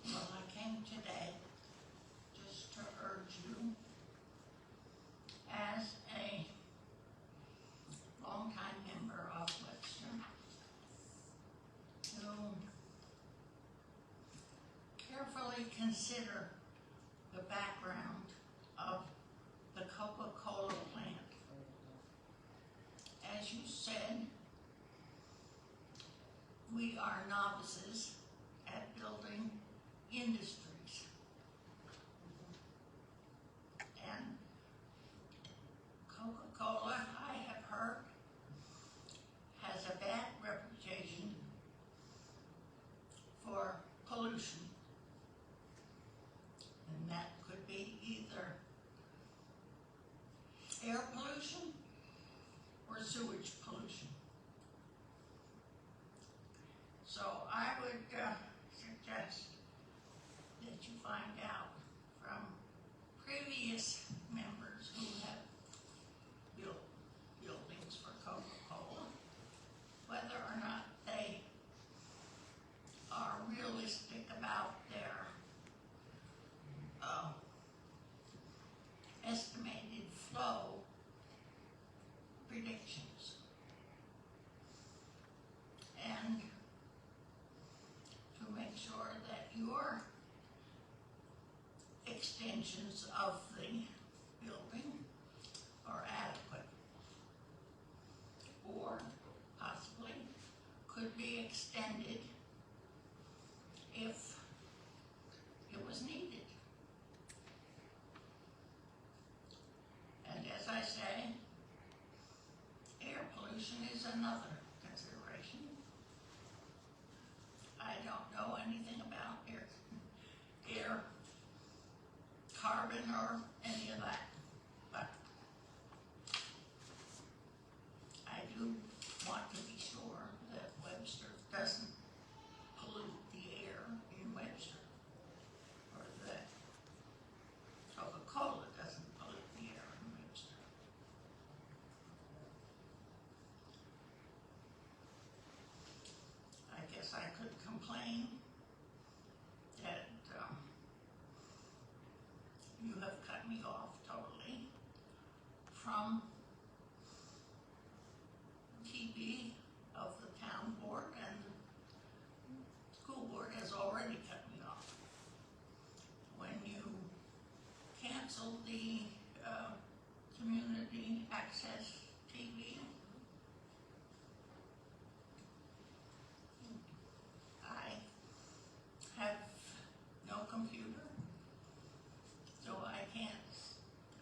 Well, I came today just to urge you, as a longtime member of Webster, to carefully consider the background of the Coca-Cola plant. As you said, we are novices at building industries. And Coca-Cola, I have heard, find out from previous members who have built buildings for Coca-Cola, whether or not they are realistic about their estimated flow predictions. And to make sure that your extensions of the building are adequate, or possibly could be extended if it was needed. And as I say, air pollution is another consideration. I don't know anything about air carbon or any of that, but I do want to be sure that Webster doesn't pollute the air in Webster, or that Coca-Cola doesn't pollute the air in Webster. I guess I could complain that you have cut me off totally from TV of the town board, and the school board has already cut me off. When you canceled the community access TV, I have no computer, so I can't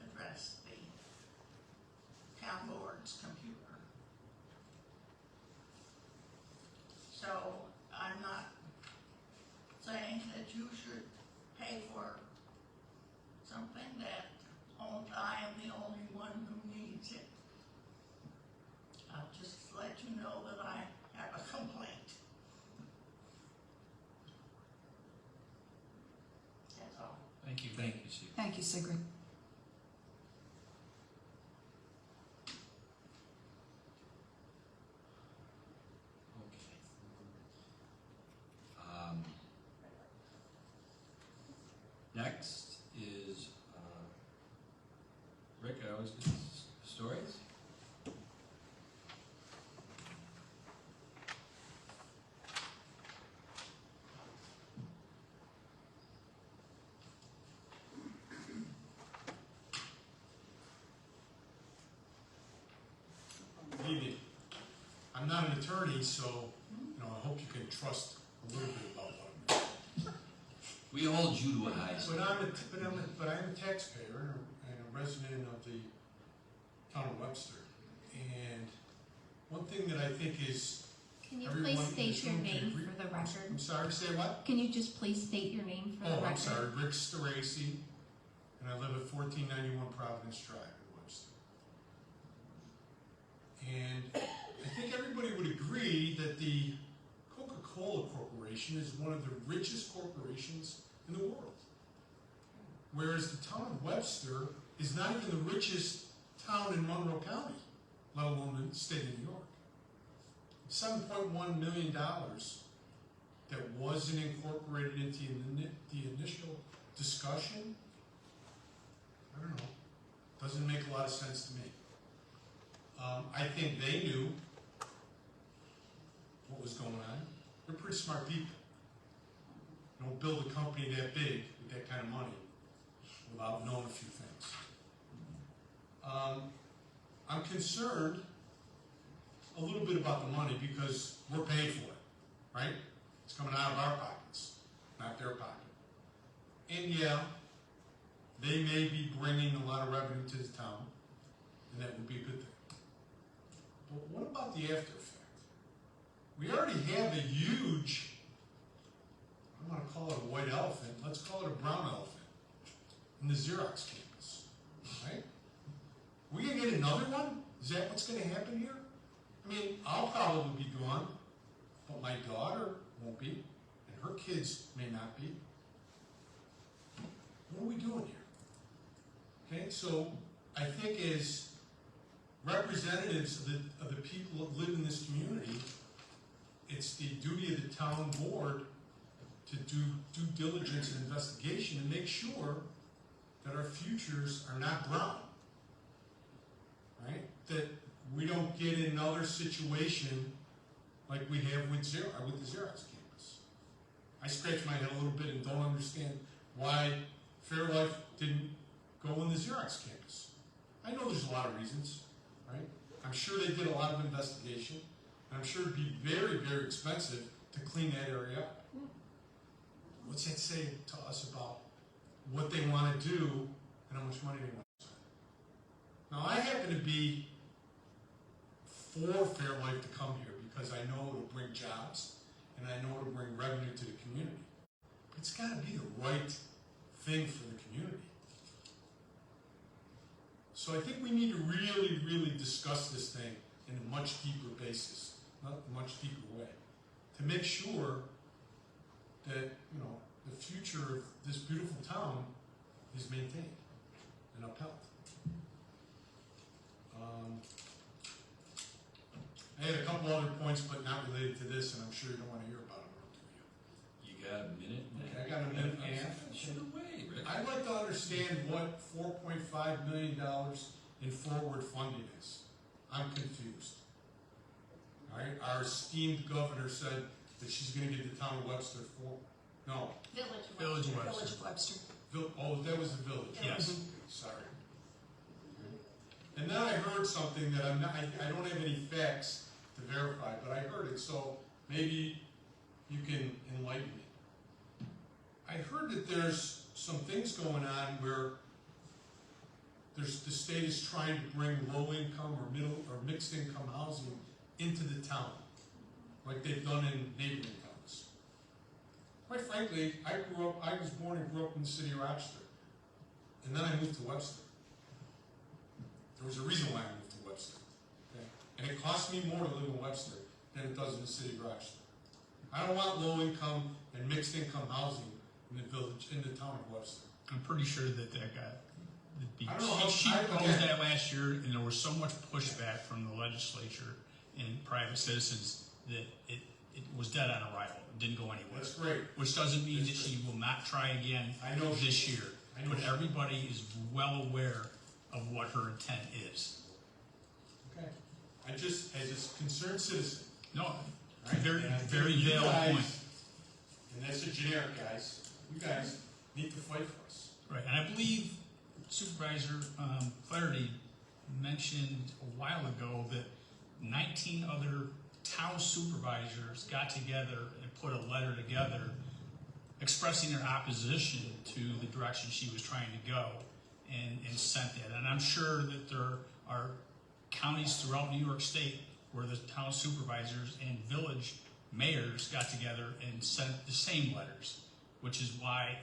address the town board's computer. So I'm not saying that you should pay for something that I am the only one who needs it. I'll just let you know that I have a complaint. That's all. Thank you, Steve. Thank you, Sigrid. Okay. Next is Rick. I always get stories. Good evening. I'm not an attorney, so I hope you can trust a little bit about what I'm doing. We hold you to a high standard. But I'm a taxpayer and a resident of the town of Webster. And one thing that I think is Can you everyone please in state this your room can name agree- for the record? I'm sorry, say what? Can you just please state your name for the Oh, record? I'm sorry, Rick Staracy, and I live at 1491 Providence Drive in Webster. And I think everybody would agree that the Coca-Cola Corporation is one of the richest corporations in the world. Whereas the town of Webster is not even the richest town in Monroe County, let alone the state of New York. $7.1 million that wasn't incorporated into the initial discussion, I don't know, doesn't make a lot of sense to me. I think they knew what was going on. They're pretty smart people. You don't build a company that big with that kind of money without knowing a few things. I'm concerned a little bit about the money because we're paid for it, right? It's coming out of our pockets, not their pocket. And yeah, they may be bringing a lot of revenue to the town, and that would be a good thing. But what about the after effect? We already have a huge, I don't want to call it a white elephant, let's call it a brown elephant in the Xerox campus, right? We gonna get another one? Is that what's gonna happen here? I mean, I'll probably be gone, but my daughter won't be, and her kids may not be. what are we doing here? Okay, so I think as representatives of the people that live in this community, it's the duty of the town board to do due diligence and investigation and make sure that our futures are not brown. Right? That we don't get in another situation like we have with the Xerox campus. I scratch my head a little bit and don't understand why Fairlife didn't go in the Xerox campus. I know there's a lot of reasons, right? I'm sure they did a lot of investigation. And I'm sure it'd be very, very expensive to clean that area up. What's that say to us about what they want to do and how much money they want to spend? Now, I happen to be for Fairlife to come here because I know it'll bring jobs and I know it'll bring revenue to the community. But it's got to be the right thing for the community. So I think we need to really, really discuss this thing in a much deeper basis, not a much deeper way, to make sure that, you know, the future of this beautiful town is maintained and upheld. I had a couple other points, but not related to this, and I'm sure you don't want to hear about them, do you? You got a minute? Okay, I got a minute and a half. Shoot away, Rick. I'd like to understand what $4.5 million in forward funding is. I'm confused. All right, our esteemed governor said that she's going to give the town of Webster Village Village Webster. Webster. Village of Webster. Oh, that was the village. Yes. Sorry. And then I heard something that I don't have any facts to verify, but I heard it, so maybe you can enlighten me. I heard that there's some things going on where the state is trying to bring low-income or middle or mixed-income housing into the town, like they've done in neighboring towns. Quite frankly, I was born and grew up in the city of Rochester, and then I moved to Webster. There was a reason why I moved to Webster, okay? And it cost me more to live in Webster than it does in the city of Rochester. I don't want low-income and mixed-income housing in the village, in the town of Webster. I'm pretty sure that got. I don't know how- She I- proposed okay. that last year, and there was so much pushback from the legislature and private citizens that it was dead on arrival. It didn't go anywhere. That's great. Which doesn't mean that That's she will not try again I know she this will. year. I know But she will. everybody is well aware of what her intent is. Okay. I just, as a concerned citizen, No, right? very, And I think very you valid guys- point. And that's a generic, guys. You guys need to fight for us. Right, and I believe Supervisor Flaherty mentioned a while ago that 19 other town supervisors got together and put a letter together expressing their opposition to the direction she was trying to go and sent that. And I'm sure that there are counties throughout New York State where the town supervisors and village mayors got together and sent the same letters, which is why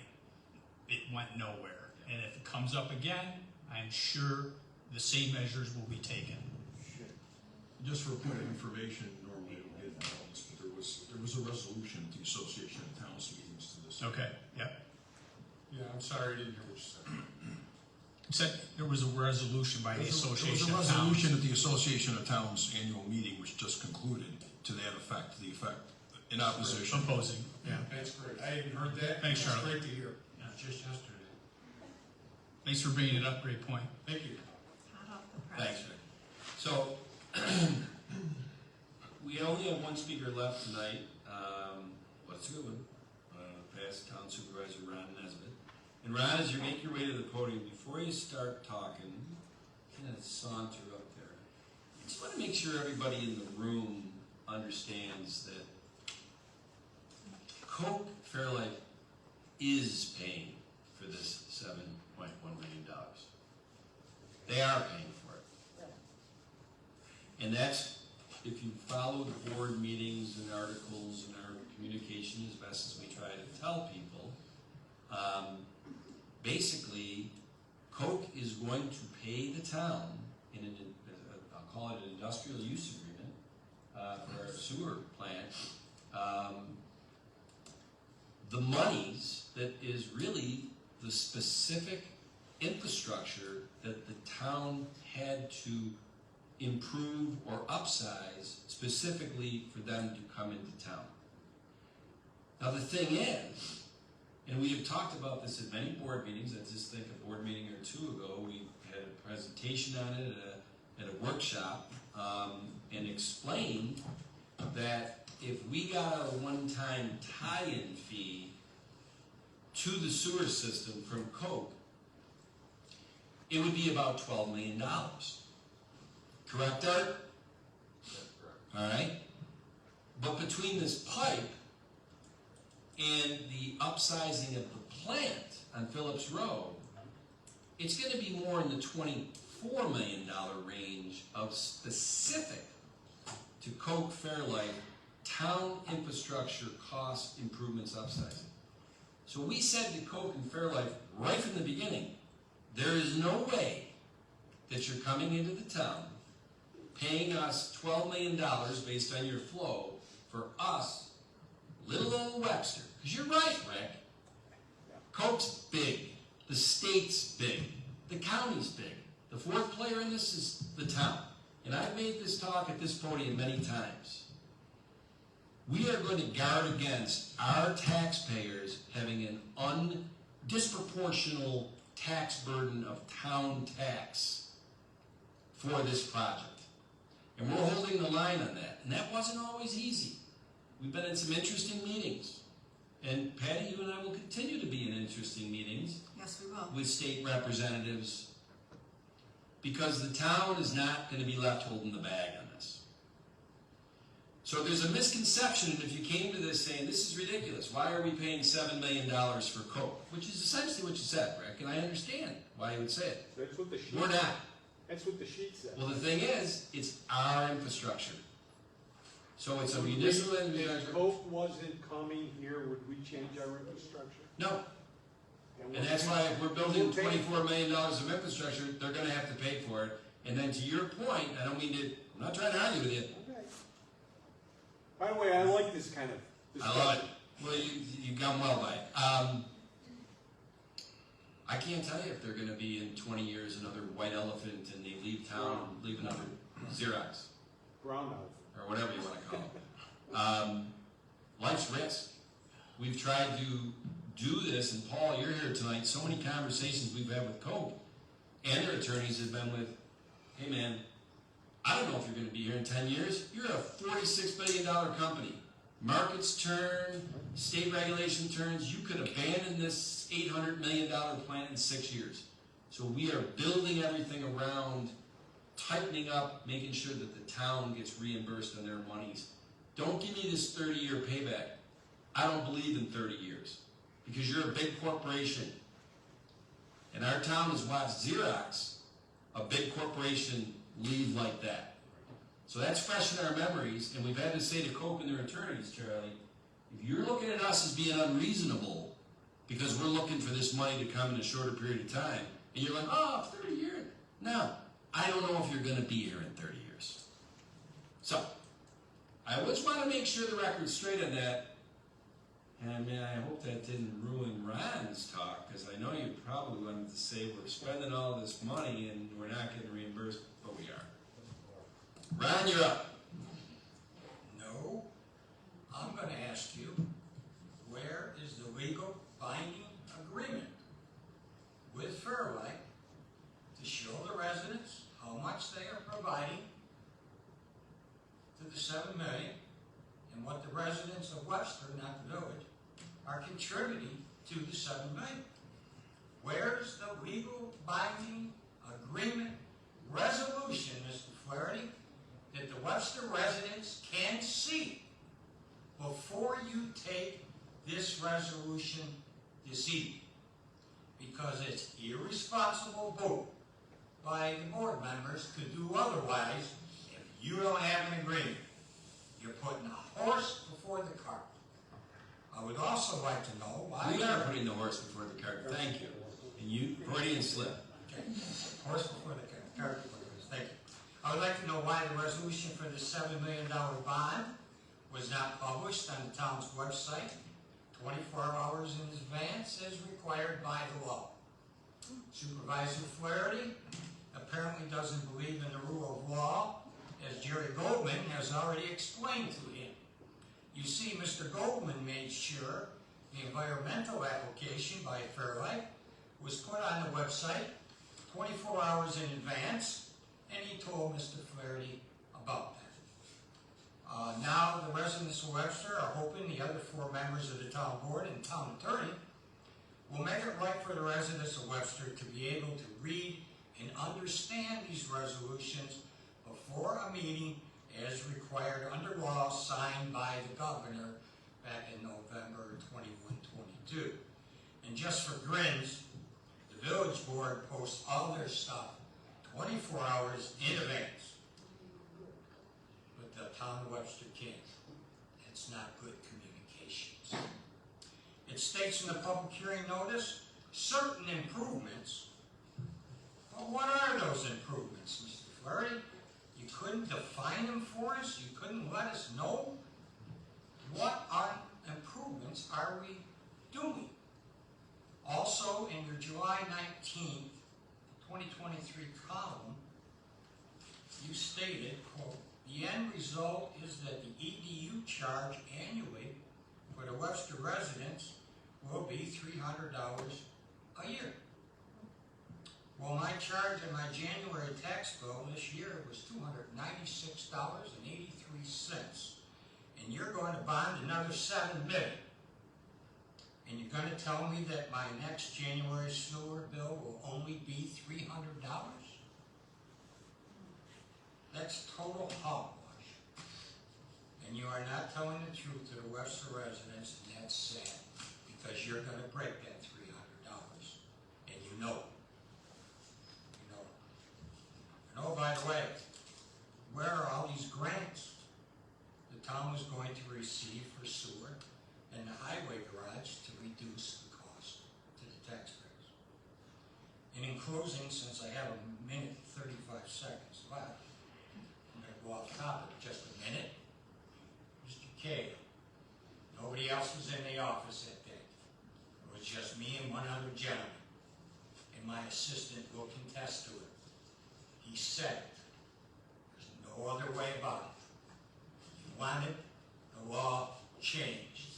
it went nowhere. And if it comes up again, I'm sure the same measures will be taken. Just for a point of information, normally I don't get into this, but there was a resolution at the Association of Towns meetings to this. Okay, yep. Yeah, I'm sorry I didn't hear what you said. Said there was a resolution by the Association There of was a resolution Towns. at the Association of Towns annual meeting, which just concluded to that effect, in opposition. Opposing, yeah. That's great. I hadn't heard that. Thanks, That's Charlie. great to hear. Just yesterday. Thanks for bringing it up, great point. Thank you. Hot off the press. Thanks, Rick. So, we only have one speaker left tonight. What's a good one? Past Town Supervisor Ron Nesbitt. And Ron, as you make your way to the podium, before you start talking, kind of saunter up there. I just want to make sure everybody in the room understands that Coke Fairlife is paying for this $7.1 million. They are paying for it. And that's, if you follow the board meetings and articles and our communication as best as we try to tell people, basically, Coke is going to pay the town in I'll call it an industrial use agreement for our sewer plant, the monies that is really the specific infrastructure that the town had to improve or upsize specifically for them to come into town. Now the thing is, and we have talked about this at many board meetings, I just think a board meeting or two ago, we had a presentation on it at a workshop, and explained that if we got a one-time tie-in fee to the sewer system from Coke, it would be about $12 million. Correct, Art? All right? But between this pipe and the upsizing of the plant on Phillips Road, it's going to be more in the $24 million range of specific to Coke Fairlight town infrastructure cost improvements upsizing. So we said to Coke and Fairlight right from the beginning, there is no way that you're coming into the town paying us $12 million based on your flow for us, little old Webster. Because you're right, Rick. Coke's big. The state's big. The county's big. The fourth player in this is the town. And I've made this talk at this podium many times. We are going to guard against our taxpayers having an disproportional tax burden of town tax for this project. And we're holding the line on that. And that wasn't always easy. We've been in some interesting meetings. And Patty, you and I will continue to be in interesting meetings. Yes, we will. With state representatives, because the town is not going to be left holding the bag on this. So there's a misconception if you came to this saying, this is ridiculous, why are we paying $7 million for Coke? Which is essentially what you said, Rick, and I understand why you would say it. That's what the sheet. We're not. That's what the sheet said. Well, the thing is, it's our infrastructure. So it's a municipal infrastructure. If Coke wasn't coming here, would we change our infrastructure? No. And that's why if we're building $24 million of infrastructure, they're going to have to pay for it. And then to your point, I don't mean to, I'm not trying to argue with you. Okay. By the way, I like this kind of discussion. I love it. Well, you've gone well by it. I can't tell you if they're going to be in 20 years another white elephant and they leave town and leave another Xerox. Brown elephant. Or whatever you want to call it. Life's risk. We've tried to do this, and Paul, you're here tonight. So many conversations we've had with Coke and their attorneys have been with, hey man, I don't know if you're going to be here in 10 years. You're a $46 billion company. Markets turn, state regulation turns. You could abandon this $800 million plant in 6 years. So we are building everything around tightening up, making sure that the town gets reimbursed on their monies. Don't give me this 30-year payback. I don't believe in 30 years because you're a big corporation. And our town has watched Xerox, a big corporation, leave like that. So that's fresh in our memories, and we've had to say to Coke and their attorneys, Charlie, if you're looking at us as being unreasonable because we're looking for this money to come in a shorter period of time, and you're like, oh, 30 years. No. I don't know if you're going to be here in 30 years. So, I just want to make sure the record's straight on that. And I mean, I hope that didn't ruin Ron's talk, because I know you probably wanted to say we're spending all this money and we're not getting reimbursed, but we are. Ron, you're up. No. I'm going to ask you, where is the legal binding agreement with Fairlight to show the residents how much they are providing to the $7 million and what the residents of Webster, not the village, are contributing to the $7 million? Where's the legal binding agreement resolution, Mr. Flaherty, that the Webster residents can see before you take this resolution this evening? Because it's irresponsible vote by the board members to do otherwise if you don't have an agreement. You're putting a horse before the cart. I would also like to know why... We are putting the horse before the cart. Thank you. And you, Freudian slip. Okay. Horse before the cart. Thank you. I would like to know why the resolution for the $7 million bond was not published on the town's website 24 hours in advance as required by the law. Supervisor Flaherty apparently doesn't believe in the rule of law, as Jerry Goldman has already explained to him. You see, Mr. Goldman made sure the environmental application by Fairlight was put on the website 24 hours in advance, and he told Mr. Flaherty about that. Now the residents of Webster are hoping the other 4 members of the town board and town attorney will make it right for the residents of Webster to be able to read and understand these resolutions before a meeting as required under law signed by the governor back in November 21-22. And just for grins, the village board posts all their stuff 24 hours in advance. But the town of Webster can't. It's not good communications. It states in the public hearing notice, certain improvements. Well, what are those improvements, Mr. Flaherty? You couldn't define them for us? You couldn't let us know? What improvements are we doing? Also, in your July 19th, 2023 column, you stated, quote, the end result is that the EDU charge annually for the Webster residents will be $300 a year. Well, my charge in my January tax bill this year was $296.83. And you're going to bond another $7 million. And you're going to tell me that my next January sewer bill will only be $300? That's total hogwash. And you are not telling the truth to the Webster residents, and that's sad, because you're going to break that $300, and you know it. You know it. And oh, by the way, where are all these grants the town was going to receive for sewer and the highway garage to reduce the cost to the taxpayers? And in closing, since I have 1:35 left, I'm going to go off topic just a minute. Mr. Kay, nobody else was in the office that day. It was just me and one other gentleman. And my assistant will contest to it. He said it. There's no other way about it. He wanted the law changed.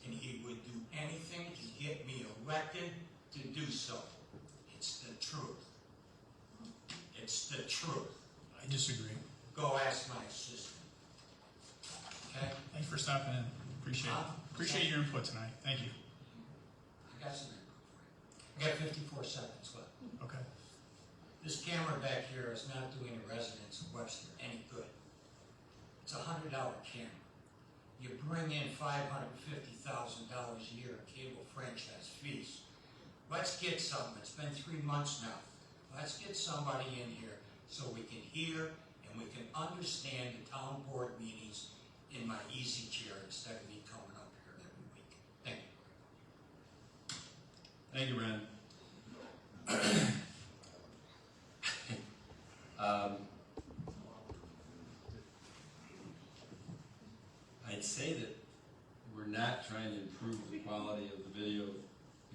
And he would do anything to get me elected to do so. It's the truth. It's the truth. I disagree. Go ask my assistant. Okay? Thanks for stopping in. Appreciate it. Appreciate your input tonight. Thank you. I got some input for you. I got 54 seconds left. Okay. This camera back here is not doing the residents of Webster any good. It's a $100 camera. You bring in $550,000 a year in cable franchise fees. Let's get something. It's been 3 months now. Let's get somebody in here so we can hear and we can understand the town board meetings in my easy chair instead of me coming up here every week. Thank you. Thank you, Ren. I'd say that we're not trying to improve the quality of the video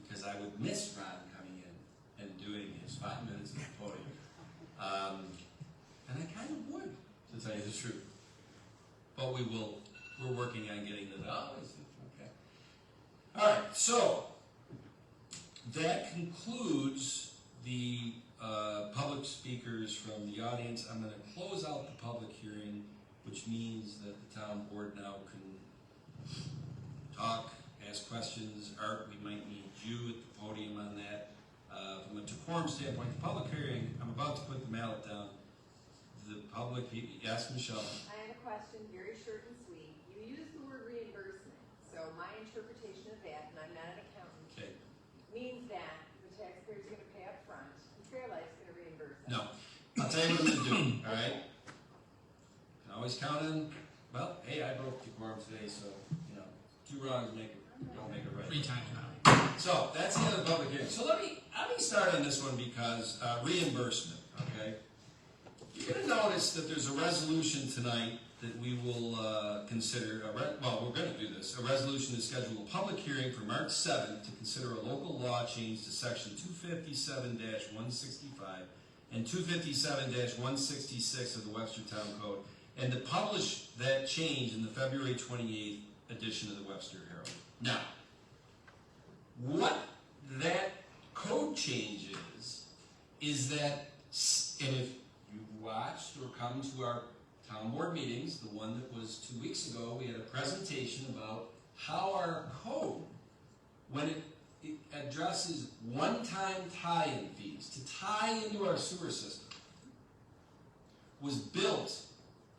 because I would miss Ron coming in and doing his 5 minutes at the podium. And I kind of would, to tell you the truth. But we're working on getting it up. Okay. All right, so that concludes the public speakers from the audience. I'm going to close out the public hearing, which means that the town board now can talk, ask questions. Art, we might need you at the podium on that. From a decorum standpoint, the public hearing, I'm about to put the mallet down. The public, yes, Michelle. I have a question, very short and sweet. You use the word reimbursement, so my interpretation of that, and I'm not an accountant, Okay. means that the taxpayer's gonna pay up front, and Fairlight's gonna reimburse us. No. I'll tell you what I'm going to do, all right? Can always count on, well, hey, I broke decorum today, so, 2 wrongs don't make it right. 3 times now. So, that's the end of the public hearing. So let me start on this one because reimbursement, okay? You're going to notice that there's a resolution tonight that we will consider, we're going to do this, a a resolution to schedule a public hearing for March 7th to consider a local law change to section 257-165 and 257-166 of the Webster Town Code, and to publish that change in the February 28th edition of the Webster Herald. Now, what that code change is that, and if you've watched or come to our town board meetings, the one that was 2 weeks ago, we had a presentation about how our code, when it addresses one-time tie-in fees to tie into our sewer system, was built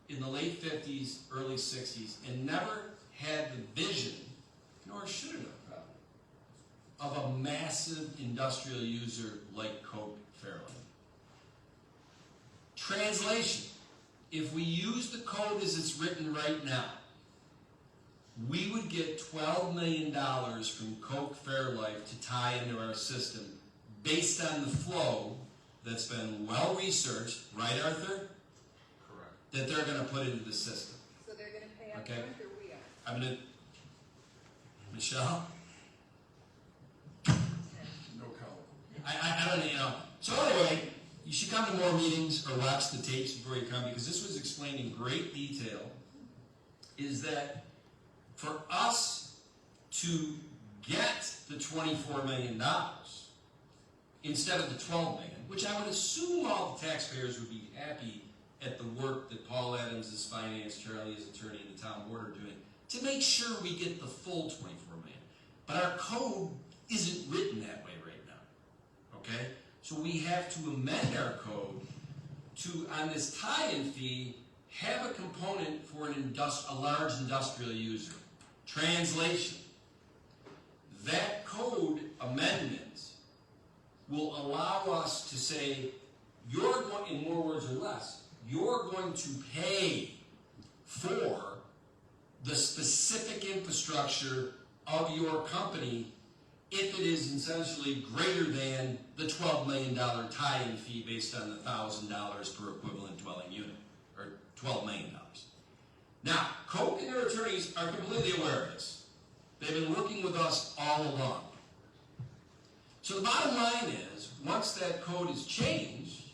in the late 50s, early 60s, and never had the vision, nor should it have probably, of a massive industrial user like Coke Fairlight. Translation: if we use the code as it's written right now, we would get $12 million from Coke Fairlife to tie into our system based on the flow that's been well researched, right, Arthur? Correct. That they're going to put into the system. So they're gonna pay up Okay. front or we are? I'm going to, Michelle? No color. I don't know. So anyway, you should come to more meetings or watch the tapes before you come, because this was explained in great detail, is that for us to get the $24 million instead of the $12 million, which I would assume all the taxpayers would be happy at the work that Paul Adams as finance, Charlie as attorney, and the town board are doing, to make sure we get the full $24 million. But our code isn't written that way right now, okay? So we have to amend our code to, on this tie-in fee, have a component for a large industrial user. Translation: that code amendment will allow us to say, you're going, in more words or less, you're going to pay for the specific infrastructure of your company if it is essentially greater than the $12 million tie-in fee based on the $1,000 per equivalent dwelling unit, or $12 million. Now, Coke and their attorneys are completely aware of this. They've been working with us all along. So the bottom line is, once that code is changed,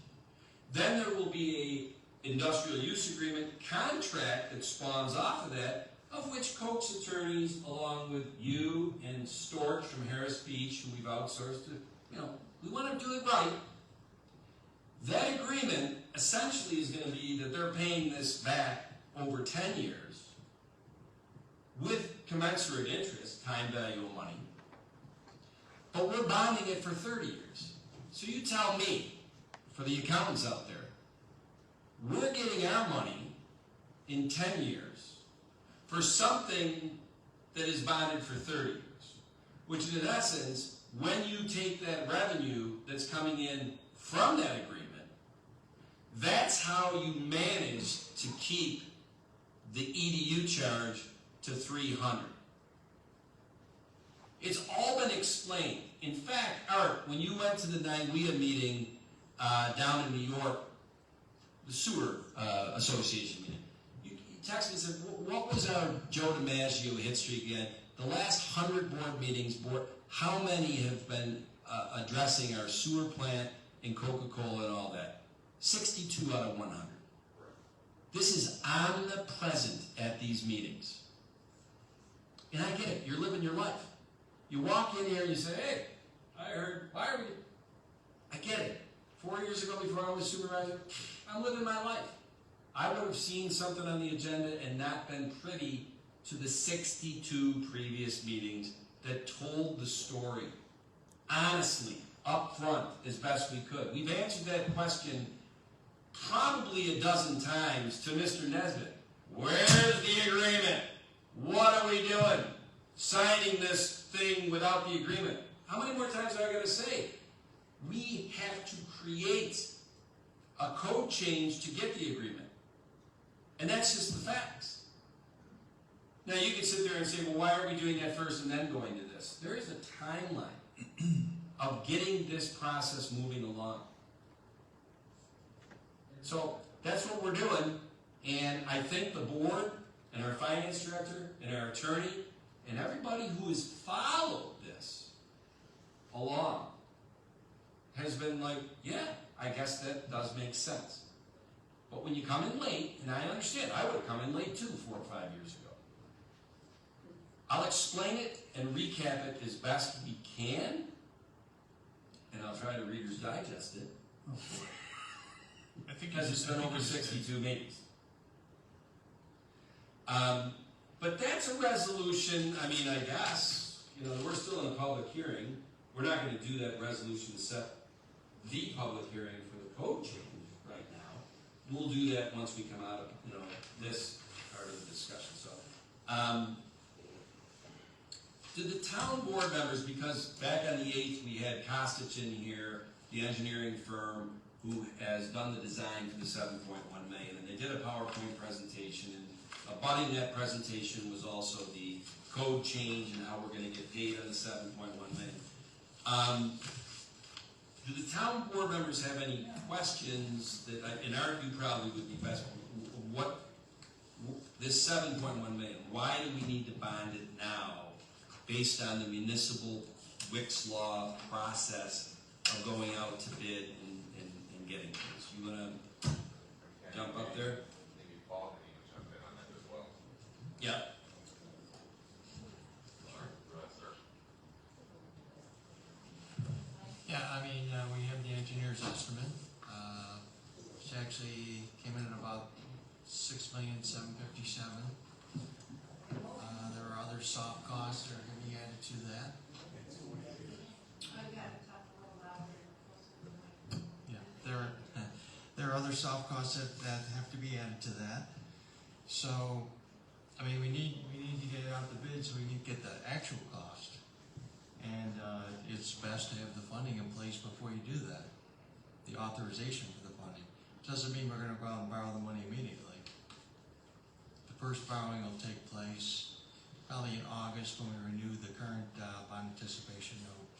then there will be a industrial use agreement contract that spawns off of that, of which Coke's attorneys, along with you and Storch from Harris Beach, who we've outsourced to, we want to do it right. That agreement essentially is going to be that they're paying this back over 10 years with commensurate interest, time value of money, but we're bonding it for 30 years. So you tell me, for the accountants out there, we're getting our money in 10 years for something that is bonded for 30 years, which in essence, when you take that revenue that's coming in from that agreement, that's how you manage to keep the EDU charge to $300. It's all been explained. In fact, Art, when you went to the NIWEA meeting down in New York, the Sewer Association meeting, you texted me and said, what was our Joe DiMaggio hit streak again? The last 100 board meetings, how many have been addressing our sewer plant and Coca-Cola and all that? 62 out of 100. This is omnipresent at these meetings. And I get it, you're living your life. You walk in here and you say, hey, I heard, why are we? I get it. 4 years ago before I was supervisor, I'm living my life. I would have seen something on the agenda and not been privy to the 62 previous meetings that told the story, honestly, up front, as best we could. We've answered that question probably a dozen times to Mr. Nesbitt. Where's the agreement? What are we doing? Signing this thing without the agreement. How many more times are I going to say? We have to create a code change to get the agreement. And that's just the facts. Now you can sit there and say, well, why are we doing that first and then going to this? There is a timeline of getting this process moving along. So that's what we're doing, and I think the board and our finance director and our attorney And everybody who has followed this along has been like, yeah, I guess that does make sense. But when you come in late, and I understand, I would have come in late too 4 or 5 years ago. I'll explain it and recap it as best we can, and I'll try to Reader's Digest it. Oh, boy. I think Because it's been over 62 meetings. But that's a resolution, I mean, I guess, you know, we're still in a public hearing. We're not going to do that resolution to set the public hearing for the code change right now. We'll do that once we come out of, you know, this part of the discussion. So, do the town board members, because back on the 8th we had Kostich in here, the engineering firm who has done the design for the 7.1 million, and they did a PowerPoint presentation, and abutting that presentation was also the code change and how we're going to get paid on the 7.1 million. Do the town board members have any questions that, and Art, you probably would be best, what, this 7.1 million, why do we need to bond it now based on the municipal Wick's Law process of going out to bid and getting things? You want to jump up there? Maybe Paul can even jump in on that as well. Yeah. Yeah, I mean, we have the engineer's estimate, which actually came in at about $6,757,000. There are other soft costs that are going to be added to that. I've got to talk a little louder. Yeah, there are other soft costs that have to be added to that. So, I mean, we need to get it out the bid so we can get the actual cost. And it's best to have the funding in place before you do that, the authorization for the funding. Doesn't mean we're going to go out and borrow the money immediately. The first borrowing will take place probably in August when we renew the current bond anticipation note.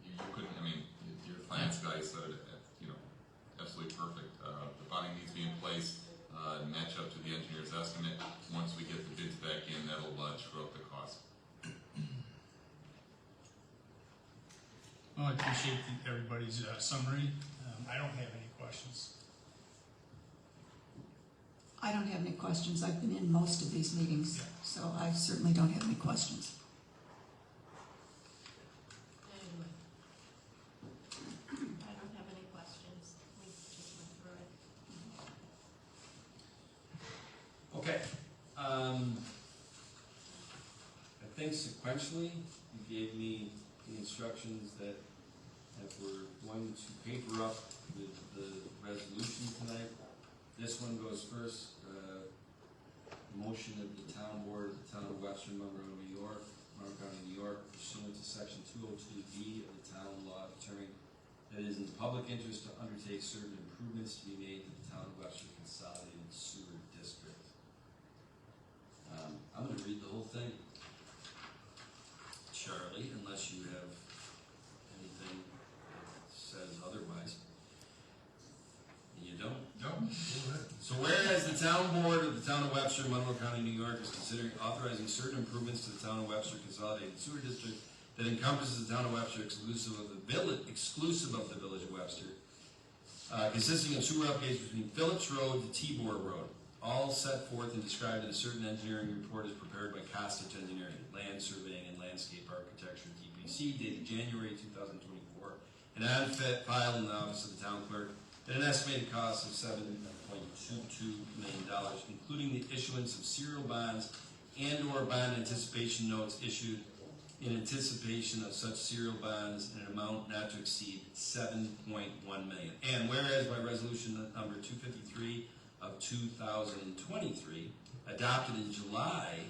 You couldn't, I mean, your finance guy said it, you know, absolutely perfect. The bonding needs to be in place, match up to the engineer's estimate. Once we get the bids back in, that'll true up the cost. Well, I appreciate everybody's summary. I don't have any questions. I don't have any questions. I've been in most of these meetings, Yeah. so I certainly don't have any questions. I don't have any questions. We just went through it. Okay. I think sequentially, you gave me the instructions that if we're going to paper up the resolution tonight, this one goes first. Motion of the town board of the town of Webster, Monroe, New York, Monroe County, New York, pursuant to section 202B of the town law determining that it is in the public interest to undertake certain improvements to be made to the town of Webster Consolidated Sewer District. I'm going to read the whole thing, Charlie, unless you have anything that says otherwise. You don't? No, go ahead. So whereas the town board of the town of Webster, Monroe County, New York is considering authorizing certain improvements to the town of Webster Consolidated Sewer District that encompasses the town of Webster exclusive of the village of Webster, consisting of sewer upgrades between Phillips Road to Tibor Road, all set forth and described in a certain engineering report as prepared by Kostich Engineering, Land Surveying and Landscape Architecture, TPC, dated January 2024, and on file in the office of the town clerk at an estimated cost of $7.22 million, including the issuance of serial bonds and/or bond anticipation notes issued in anticipation of such serial bonds in an amount not to exceed $7.1 million. And whereas by resolution number 253 of 2023, adopted in July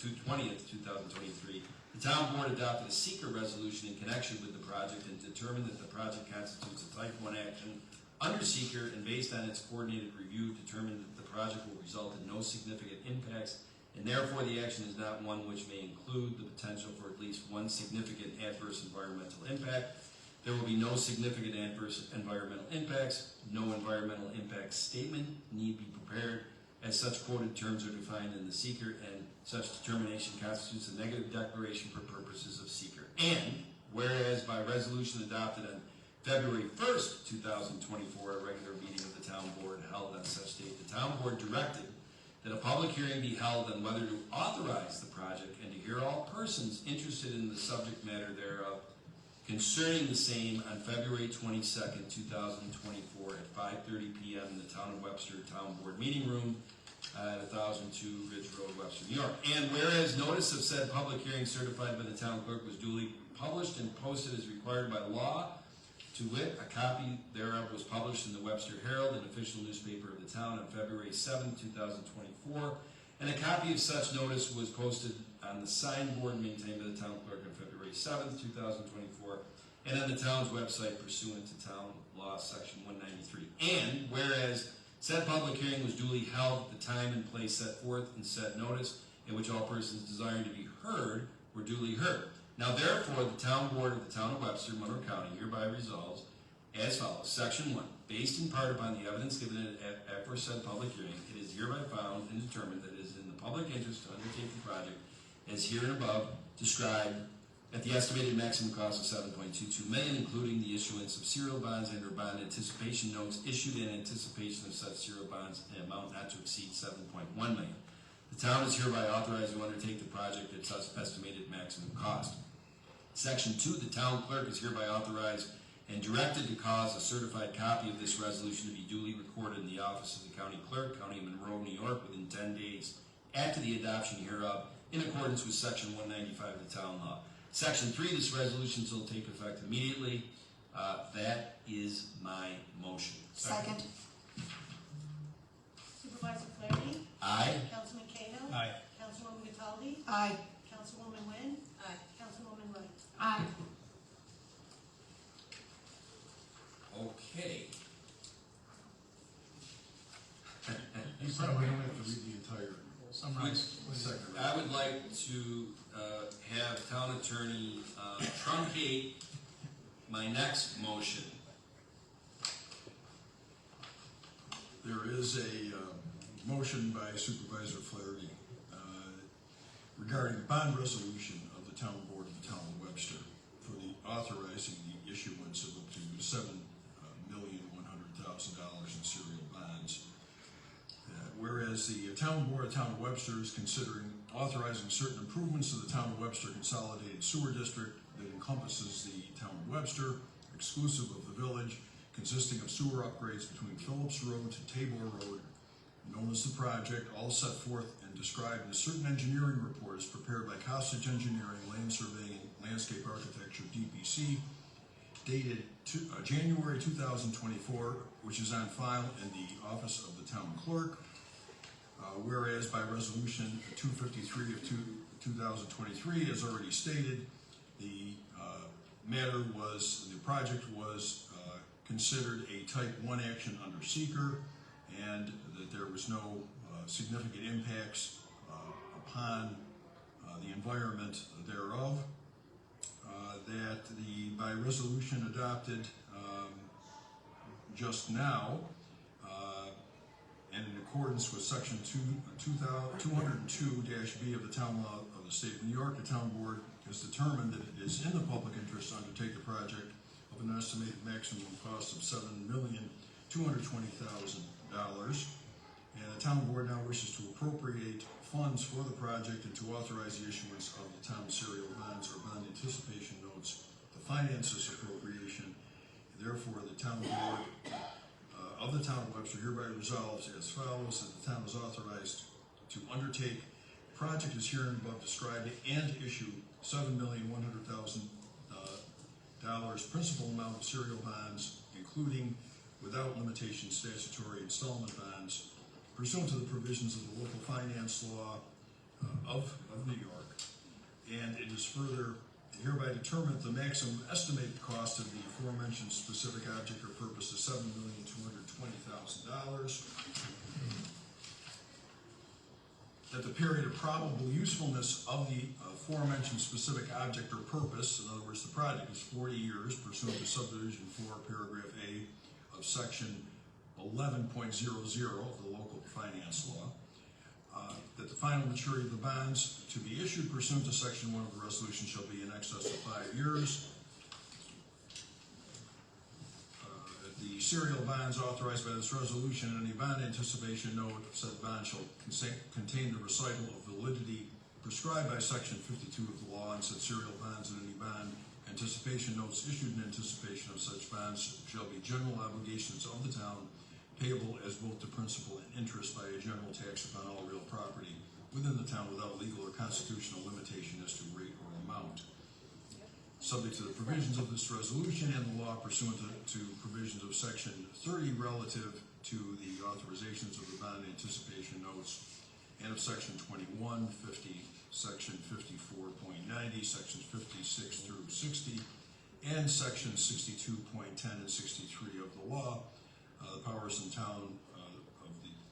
20th, 2023, the town board adopted a seeker resolution in connection with the project and determined that the project constitutes a type 1 action under seeker, and based on its coordinated review, determined that the project will result in no significant impacts, and therefore the action is not one which may include the potential for at least one significant adverse environmental impact. There will be no significant adverse environmental impacts. No environmental impact statement need be prepared, as such quoted terms are defined in the seeker, and such determination constitutes a negative declaration for purposes of seeker. And whereas by resolution adopted on February 1st, 2024, a regular meeting of the town board held on such date, the town board directed that a public hearing be held on whether to authorize the project and to hear all persons interested in the subject matter thereof concerning the same on February 22nd, 2024 at 5:30 p.m. in the Town of Webster Town Board Meeting Room at 1002 Ridge Road, Webster, New York. And whereas notice of said public hearing certified by the town clerk was duly published and posted as required by law, to wit, a copy thereof was published in the Webster Herald, an official newspaper of the town, on February 7, 2024, and a copy of such notice was posted on the signboard maintained by the town clerk on February 7, 2024, and on the town's website pursuant to Town Law Section 193. And whereas said public hearing was duly held at the time and place set forth in said notice, in which all persons desiring to be heard were duly heard. Now therefore, the town board of the town of Webster, Monroe County, hereby resolves as follows. Section 1. Based in part upon the evidence given at aforesaid public hearing, it is hereby found and determined that it is in the public interest to undertake the project as here and above described at the estimated maximum cost of $7.22 million, including the issuance of serial bonds and or bond anticipation notes issued in anticipation of such serial bonds in an amount not to exceed $7.1 million. The town is hereby authorized to undertake the project at such estimated maximum cost. Section 2, the town clerk is hereby authorized and directed to cause a certified copy of this resolution to be duly recorded in the office of the county clerk, County of Monroe, New York, within 10 days after the adoption hereof, in accordance with Section 195 of the town law. Section 3, this resolution shall take effect immediately. That is my motion. Second. Supervisor Flaherty? Aye. Councilman Cahill? Aye. Councilwoman Cataldi? Aye. Councilwoman Wynn? Aye. Councilwoman Wright? Aye. Okay. You probably don't have to read the entire Summarize. second. I would like to have town attorney truncate my next motion. There is a motion by Supervisor Flaherty regarding the bond resolution of the town board of the town of Webster for the authorizing the issuance of up to $7,100,000 in serial bonds. Whereas the town board of the town of Webster is considering authorizing certain improvements to the town of Webster Consolidated Sewer District that encompasses the town of Webster, exclusive of the village, consisting of sewer upgrades between Phillips Road to Tabor Road, known as the project, all set forth and described in a certain engineering report as prepared by Costage Engineering, Land Surveying, and Landscape Architecture, DPC, dated January 2024, which is on file in the office of the town clerk. Whereas by resolution 253 of 2023, as already stated, the project was considered a type 1 action under seeker, and that there was no significant impacts upon the environment thereof. That by resolution adopted just now, and in accordance with section 202-B of the town law of the state of New York, the town board has determined that it is in the public interest to undertake the project of an estimated maximum cost of $7,220,000. And the town board now wishes to appropriate funds for the project and to authorize the issuance of the town serial bonds or bond anticipation notes to finance this appropriation. Therefore, the town board of the town of Webster hereby resolves as follows: that the town is authorized to undertake the project as hereinabove described and issue $7,100,000 principal amount of serial bonds, including without limitation statutory installment bonds, pursuant to the provisions of the local finance law of New York. And it is further hereby determined the maximum estimated cost of the aforementioned specific object or purpose is $7,220,000. That the period of probable usefulness of the aforementioned specific object or purpose, in other words, the project, is 40 years pursuant to subdivision 4, paragraph A of section 11.00 of the local finance law, that the final maturity of the bonds to be issued pursuant to section 1 of the resolution shall be in excess of 5 years. The serial bonds authorized by this resolution and any bond anticipation note of said bond shall contain the recital of validity prescribed by section 52 of the law, and said serial bonds and any bond anticipation notes issued in anticipation of such bonds shall be general obligations of the town, payable as both the principal and interest by a general tax upon all real property within the town without legal or constitutional limitation as to rate or amount. Subject to the provisions of this resolution and the law pursuant to provisions of section 30 relative to the authorizations of the bond anticipation notes and of section 21, 50, section 54.90, sections 56 through 60, and sections 62.10 and 63 of the law, the powers in town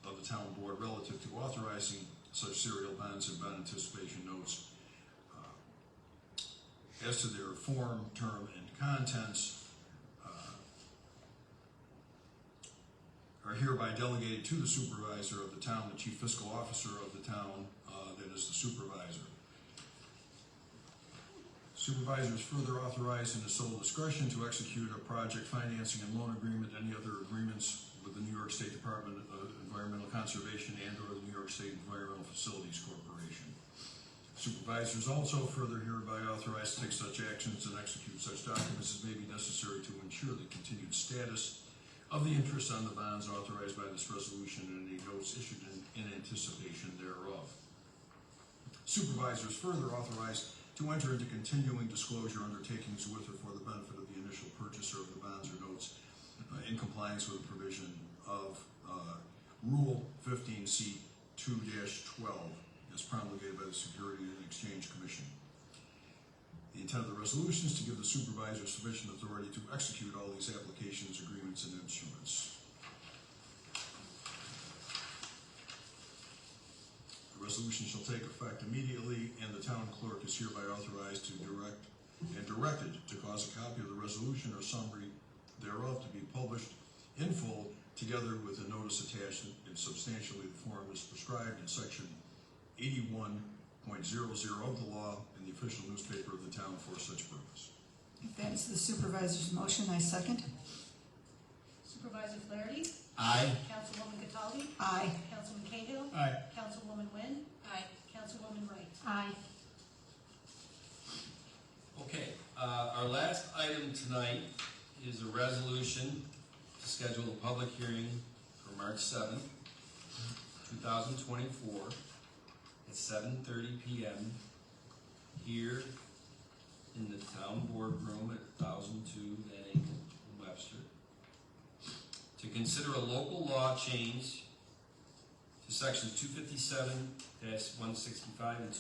of the town board relative to authorizing such serial bonds and bond anticipation notes as to their form, term, and contents are hereby delegated to the supervisor of the town, the chief fiscal officer of the town, that is the supervisor. Supervisor is further authorized in his sole discretion to execute a project financing and loan agreement, any other agreements with the New York State Department of Environmental Conservation and or the New York State Environmental Facilities Corporation. Supervisor is also further hereby authorized to take such actions and execute such documents as may be necessary to ensure the continued status of the interest on the bonds authorized by this resolution and any notes issued in anticipation thereof. Supervisor is further authorized to enter into continuing disclosure undertakings with or for the benefit of the initial purchaser of the bonds or notes in compliance with the provision of Rule 15C 2-12 as promulgated by the Securities and Exchange Commission. The intent of the resolution is to give the supervisor sufficient authority to execute all these applications, agreements, and instruments. The resolution shall take effect immediately, and the town clerk is hereby authorized to directed to cause a copy of the resolution or summary thereof to be published in full, together with a notice attached in substantially the form as prescribed in section 81.00 of the law in the official newspaper of the town for such purpose. If that is the supervisor's motion, I second. Supervisor Flaherty? Aye. Councilwoman Cataldi? Aye. Councilman Cahill? Aye. Councilwoman Wynn? Aye. Councilwoman Wright? Aye. Okay, our last item tonight is a resolution to schedule a public hearing for March 7th, 2024 at 7:30 p.m. here in the town boardroom at 1002 Van Aken in Webster to consider a local law change to sections 257-165 and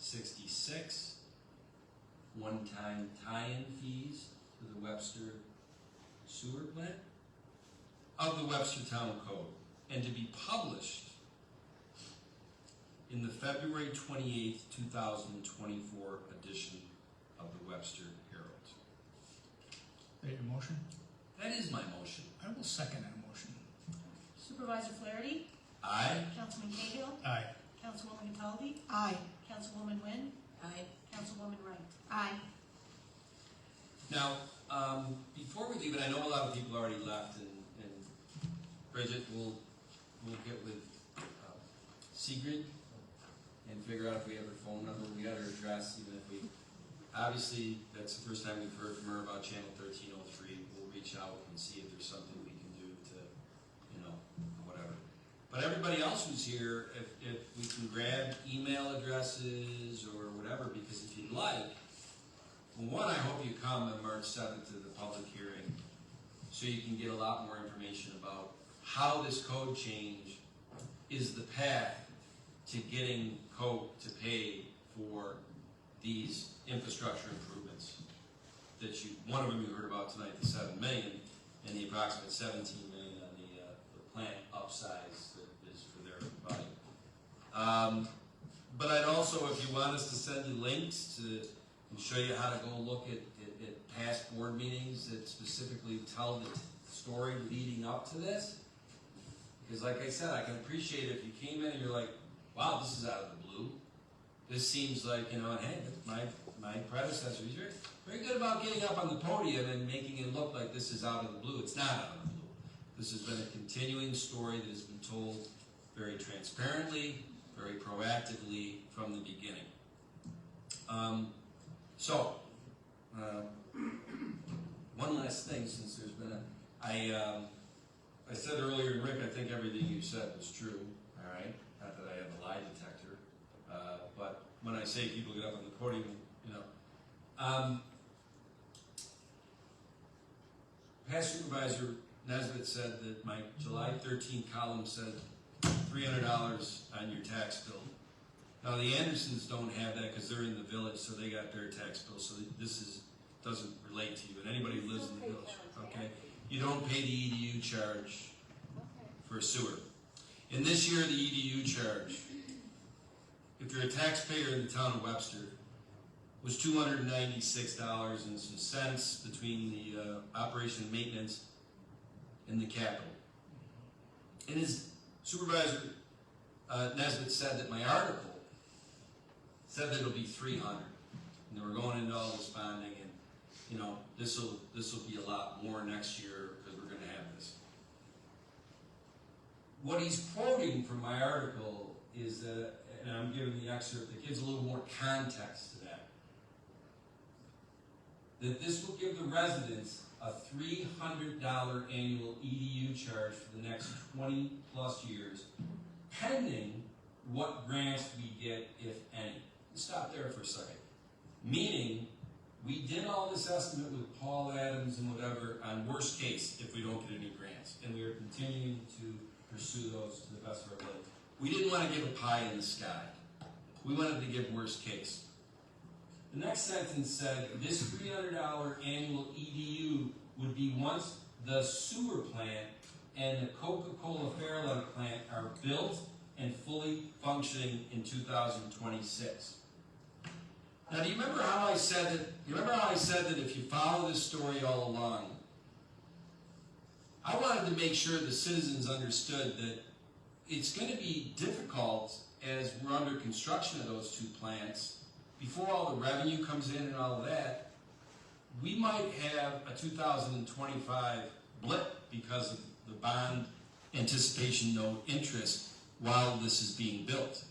257-166, one-time tie-in fees for the Webster sewer plant of the Webster Town Code, and to be published in the February 28th, 2024 edition of the Webster Herald. That your motion? That is my motion. I will second that motion. Supervisor Flaherty? Aye. Councilman Cahill? Aye. Councilwoman Cataldi? Aye. Councilwoman Wynn? Aye. Councilwoman Wright? Aye. Now, before we leave it, I know a lot of people already left, and Bridget will get with Sigrid and figure out if we have her phone number, we got her address, even if we, obviously, that's the first time we've heard from her about Channel 1303. We'll reach out and see if there's something we can do to, whatever. But everybody else who's here, if we can grab email addresses or whatever, because if you'd like, well, one, I hope you come on March 7th to the public hearing so you can get a lot more information about how this code change is the path to getting COPE to pay for these infrastructure improvements that one of them you heard about tonight, the $7 million, and the approximate $17 million on the plant upsize that is for their body. But I'd also, if you want us to send you links and show you how to go look at past board meetings that specifically tell the story leading up to this. Because like I said, I can appreciate if you came in and you're like, wow, this is out of the blue. This seems like, hey, my predecessor, he's very good about getting up on the podium and making it look like this is out of the blue. It's not out of the blue. This has been a continuing story that has been told very transparently, very proactively from the beginning. One last thing, since there's been I said earlier, Rick, I think everything you said was true, all right? Not that I have a lie detector, but when I say people get up on the podium, past Supervisor Nesbitt said that my July 13th column said $300 on your tax bill. Now the Andersons don't have that because they're in the village, so they got their tax bill. So this doesn't relate to you, and anybody who lives in the village, okay? You don't pay the EDU charge for sewer. And this year, the EDU charge, if you're a taxpayer in the town of Webster, was $296 and some cents between the operation and maintenance and the capital. And as Supervisor Nesbitt said that my article said that it'll be $300, and they were going into all this bonding, and this will be a lot more next year because we're going to have this. What he's quoting from my article is that, and I'm giving the excerpt that gives a little more context to that this will give the residents a $300 annual EDU charge for the next 20 plus years, pending what grants we get, if any. Stop there for a second. Meaning, we did all this estimate with Paul Adams and whatever on worst case if we don't get any grants, and we are continuing to pursue those to the best of our ability. We didn't want to give a pie in the sky. We wanted to give worst case. The next sentence said this $300 annual EDU would be once the sewer plant and the Coca-Cola Fairlight plant are built and fully functioning in 2026. Now, do you remember how I said that? You remember how I said that if you follow this story all along, I wanted to make sure the citizens understood that it's going to be difficult as we're under construction of those two plants. Before all the revenue comes in and all of that, we might have a 2025 blip because of the bond anticipation note interest while this is being built.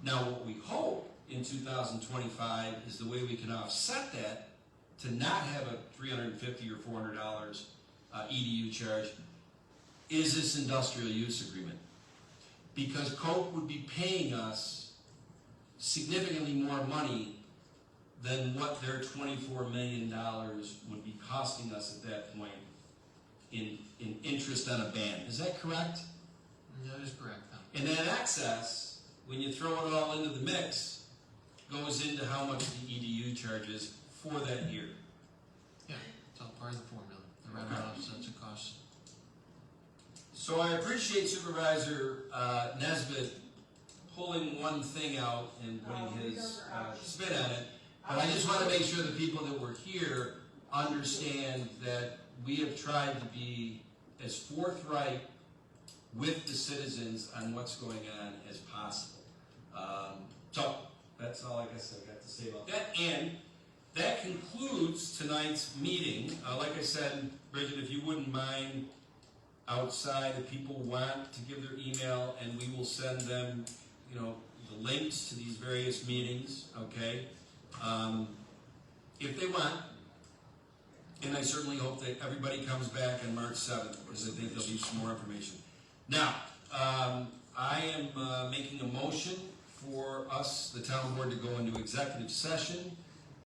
Now, what we hope in 2025 is the way we can offset that to not have a $350 or $400 EDU charge is this industrial use agreement. Because Coke would be paying us significantly more money than what their $24 million would be costing us at that point in interest on a ban. Is that correct? That is correct. And that excess, when you throw it all into the mix, goes into how much the EDU charges for that year. Yeah, it's all part of the formula. The revenue offsets the cost. So I appreciate Supervisor Nesbitt pulling one thing out and putting his spin on it. But I just want to make sure the people that were here understand that we have tried to be as forthright with the citizens on what's going on as possible. So that's all I guess I've got to say about that. And that concludes tonight's meeting. Like I said, Bridget, if you wouldn't mind, outside, if people want to give their email, and we will send them, the links to these various meetings, okay? If they want, and I certainly hope that everybody comes back on March 7th, because I think there'll be some more information. Now, I am making a motion for us, the town board, to go into executive session